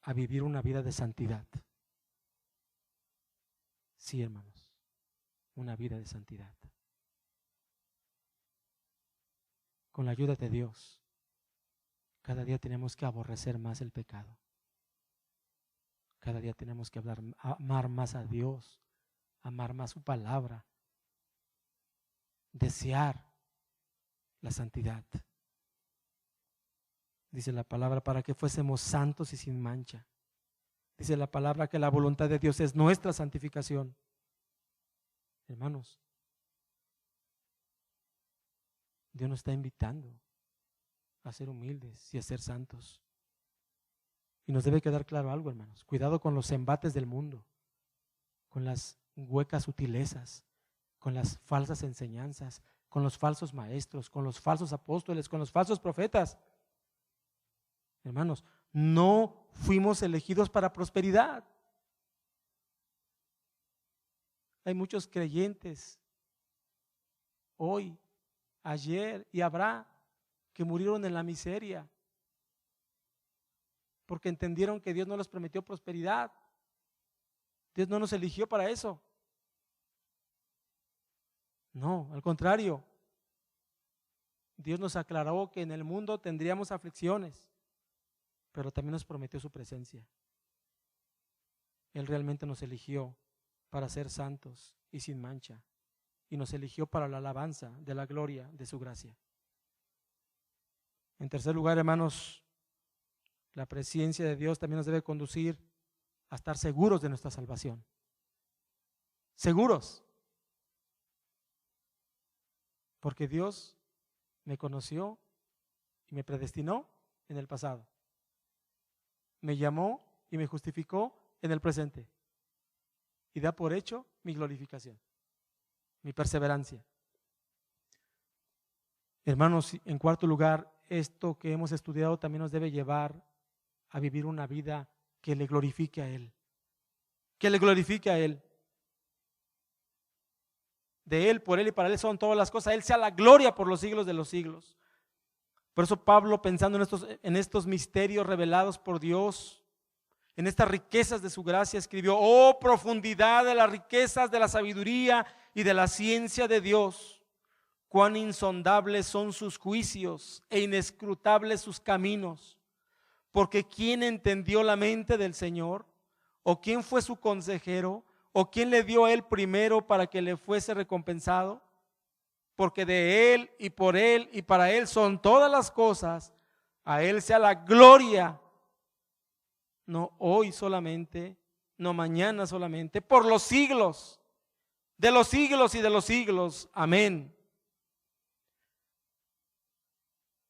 a vivir una vida de santidad. Sí, hermanos, una vida de santidad. Con la ayuda de Dios, cada día tenemos que aborrecer más el pecado. Cada día tenemos que amar más a Dios, amar más su palabra, desear la santidad. Dice la palabra, para que fuésemos santos y sin mancha. Dice la palabra que la voluntad de Dios es nuestra santificación. Hermanos, Dios nos está invitando a ser humildes y a ser santos. Y nos debe quedar claro algo, hermanos. Cuidado con los embates del mundo, con las huecas sutilezas, con las falsas enseñanzas, con los falsos maestros, con los falsos apóstoles, con los falsos profetas. Hermanos, no fuimos elegidos para prosperidad. Hay muchos creyentes hoy, ayer y habrá que murieron en la miseria porque entendieron que Dios no les prometió prosperidad. Dios no nos eligió para eso. No, al contrario. Dios nos aclaró que en el mundo tendríamos aflicciones, pero también nos prometió su presencia. Él realmente nos eligió para ser santos y sin mancha, y nos eligió para la alabanza de la gloria de su gracia. En tercer lugar, hermanos, la presencia de Dios también nos debe conducir a estar seguros de nuestra salvación. Seguros. Porque Dios me conoció y me predestinó en el pasado. Me llamó y me justificó en el presente. Y da por hecho mi glorificación, mi perseverancia. Hermanos, en cuarto lugar, esto que hemos estudiado también nos debe llevar a vivir una vida que le glorifique a Él. Que le glorifique a Él. De Él, por Él y para Él son todas las cosas. Él sea la gloria por los siglos de los siglos. Por eso Pablo, pensando en estos misterios revelados por Dios, en estas riquezas de su gracia, escribió: oh, profundidad de las riquezas de la sabiduría y de la ciencia de Dios. Cuán insondables son sus juicios e inescrutables sus caminos. Porque ¿quién entendió la mente del Señor? ¿O quién fue su consejero? ¿O quién le dio a Él primero para que le fuese recompensado? Porque de Él y por Él y para Él son todas las cosas. A Él sea la gloria, no hoy solamente, no mañana solamente, por los siglos, de los siglos y de los siglos. Amén.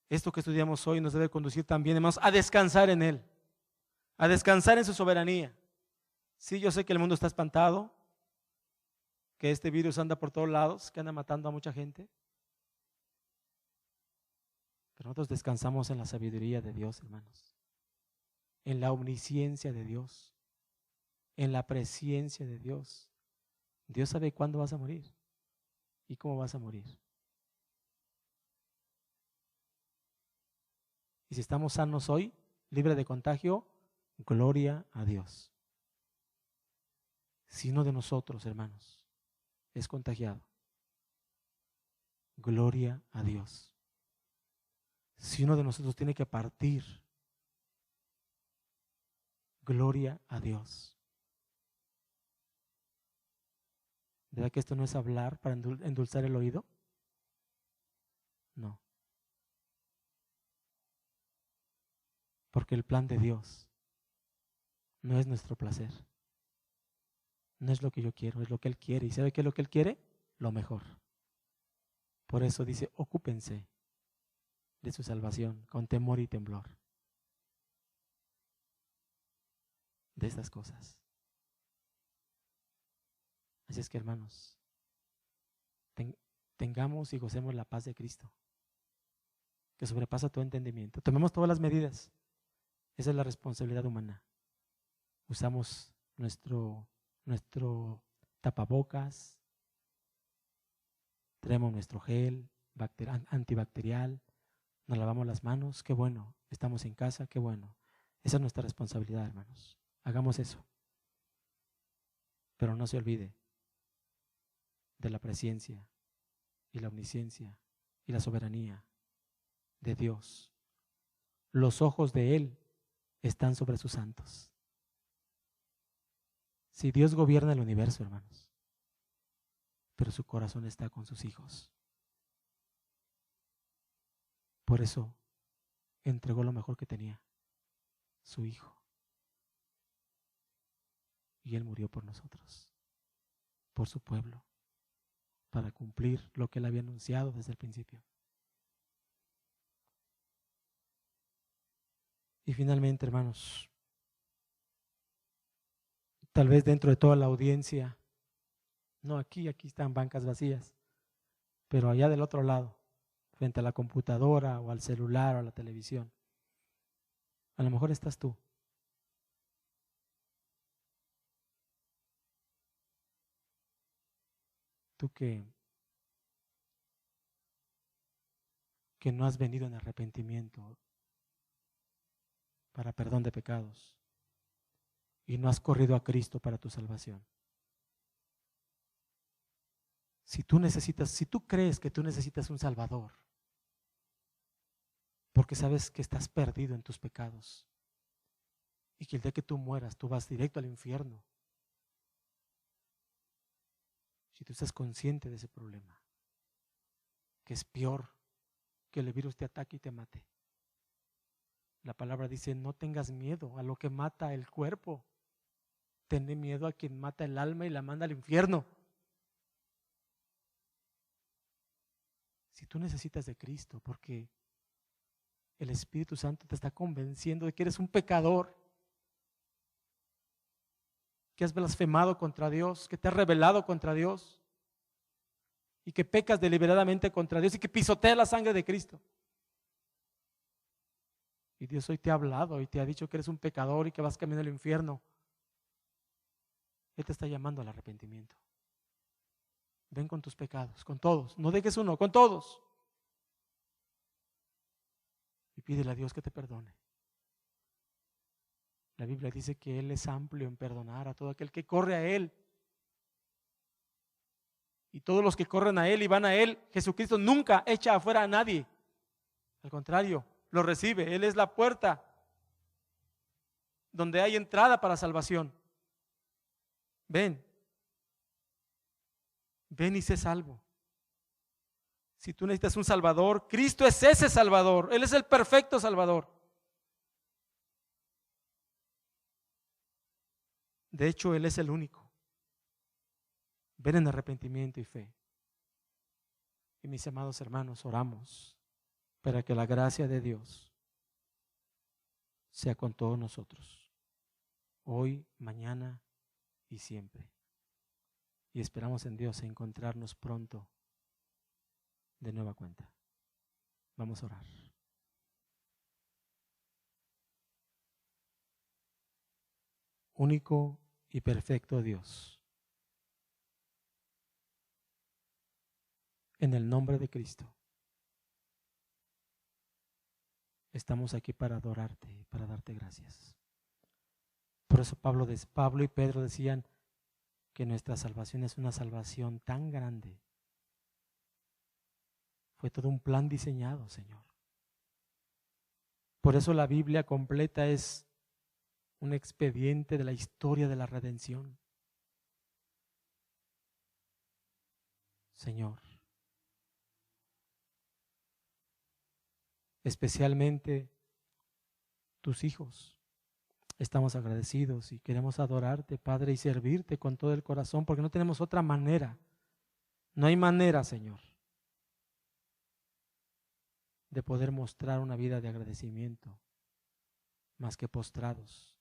Esto que estudiamos hoy nos debe conducir también, hermanos, a descansar en Él, a descansar en su soberanía. Sí, yo sé que el mundo está espantado, que este virus anda por todos lados, que anda matando a mucha gente. Pero nosotros descansamos en la sabiduría de Dios, hermanos, en la omnisciencia de Dios, en la presciencia de Dios. Dios sabe cuándo vas a morir y cómo vas a morir. Y si estamos sanos hoy, libre de contagio, gloria a Dios. Si uno de nosotros, hermanos, es contagiado, gloria a Dios. Si uno de nosotros tiene que partir, gloria a Dios. ¿Verdad que esto no es hablar para endulzar el oído? No. Porque el plan de Dios no es nuestro placer. No es lo que yo quiero, es lo que Él quiere. ¿Y sabe qué es lo que Él quiere? Lo mejor. Por eso dice: ocúpense de su salvación con temor y temblor. De estas cosas. Así es que, hermanos, tengamos y gocemos la paz de Cristo, que sobrepasa todo entendimiento. Tomemos todas las medidas. Esa es la responsabilidad humana. Usamos nuestro tapabocas, traemos nuestro gel antibacterial, nos lavamos las manos, qué bueno. Estamos en casa, qué bueno. Esa es nuestra responsabilidad, hermanos. Hagamos eso. Pero no se olvide de la presencia y la omnisciencia y la soberanía de Dios. Los ojos de Él están sobre sus santos. Si Dios gobierna el universo, hermanos, pero su corazón está con sus hijos. Por eso entregó lo mejor que tenía, su Hijo. Y Él murió por nosotros, por su pueblo, para cumplir lo que Él había anunciado desde el principio. Y finalmente, hermanos, tal vez dentro de toda la audiencia, no aquí están bancas vacías, pero allá del otro lado, frente a la computadora o al celular o a la televisión, a lo mejor estás tú. Tú que no has venido en arrepentimiento para perdón de pecados y no has corrido a Cristo para tu salvación. Si tú crees que tú necesitas un Salvador, porque sabes que estás perdido en tus pecados y que el día que tú mueras tú vas directo al infierno, si tú estás consciente de ese problema, que es peor que el virus te ataque y te mate. La palabra dice, no tengas miedo a lo que mata el cuerpo. Ten miedo a quien mata el alma y la manda al infierno. Si tú necesitas de Cristo, porque el Espíritu Santo te está convenciendo de que eres un pecador, que has blasfemado contra Dios, que te has rebelado contra Dios y que pecas deliberadamente contra Dios y que pisoteas la sangre de Cristo. Y Dios hoy te ha hablado y te ha dicho que eres un pecador y que vas camino al infierno. Él te está llamando al arrepentimiento. Ven con tus pecados, con todos. No dejes uno, con todos. Y pídele a Dios que te perdone. La Biblia dice que Él es amplio en perdonar a todo aquel que corre a Él. Y todos los que corren a Él y van a Él, Jesucristo nunca echa afuera a nadie. Al contrario, lo recibe. Él es la puerta donde hay entrada para salvación. Ven. Ven y sé salvo. Si tú necesitas un Salvador, Cristo es ese Salvador. Él es el perfecto Salvador. De hecho, Él es el único. Ven en arrepentimiento y fe. Y mis amados hermanos, oramos para que la gracia de Dios sea con todos nosotros, hoy, mañana y siempre. Y esperamos en Dios encontrarnos pronto de nueva cuenta. Vamos a orar. Único y perfecto Dios, en el nombre de Cristo, estamos aquí para adorarte y para darte gracias. Por eso Pablo y Pedro decían que nuestra salvación es una salvación tan grande. Fue todo un plan diseñado, Señor. Por eso la Biblia completa es un expediente de la historia de la redención. Señor, especialmente tus hijos, estamos agradecidos y queremos adorarte, Padre, y servirte con todo el corazón, porque no tenemos otra manera. No hay manera, Señor, de poder mostrar una vida de agradecimiento más que postrados,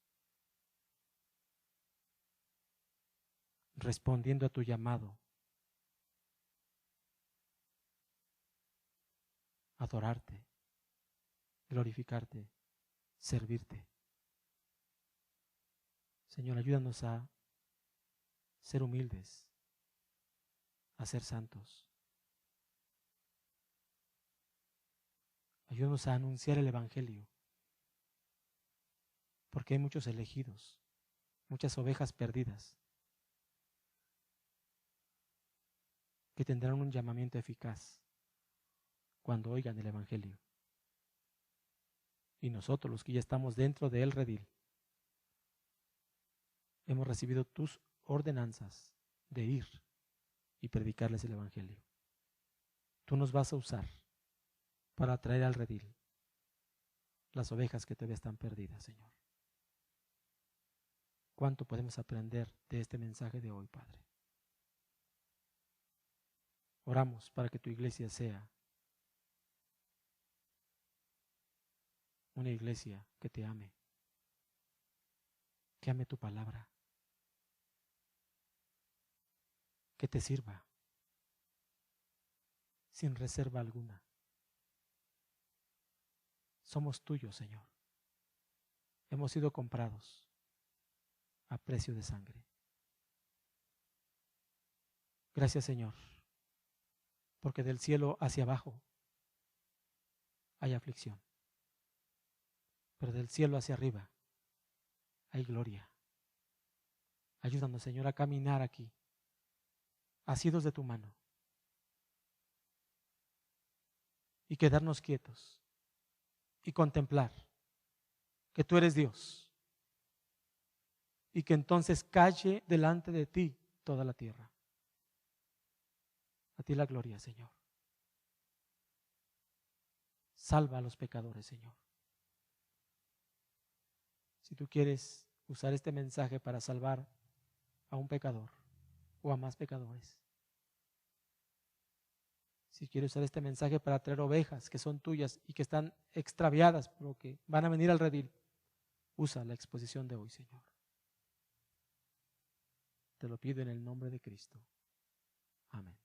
respondiendo a tu llamado, adorarte, glorificarte, servirte. Señor, ayúdanos a ser humildes, a ser santos. Ayúdanos a anunciar el Evangelio. Porque hay muchos elegidos, muchas ovejas perdidas, que tendrán un llamamiento eficaz cuando oigan el Evangelio. Y nosotros, los que ya estamos dentro del redil, hemos recibido tus ordenanzas de ir y predicarles el Evangelio. Tú nos vas a usar para traer al redil las ovejas que todavía están perdidas, Señor. ¿Cuánto podemos aprender de este mensaje de hoy, Padre? Oramos para que tu iglesia sea una iglesia que te ame tu palabra, que te sirva sin reserva alguna. Somos tuyos, Señor. Hemos sido comprados a precio de sangre. Gracias, Señor, porque del cielo hacia abajo hay aflicción, pero del cielo hacia arriba hay gloria. Ayúdanos, Señor, a caminar aquí, asidos de tu mano, y quedarnos quietos y contemplar que tú eres Dios, y que entonces calle delante de ti toda la tierra. A ti la gloria, Señor. Salva a los pecadores, Señor. Si tú quieres usar este mensaje para salvar a un pecador o a más pecadores, si quieres usar este mensaje para traer ovejas que son tuyas y que están extraviadas porque van a venir al redil, usa la exposición de hoy, Señor. Te lo pido en el nombre de Cristo. Amén.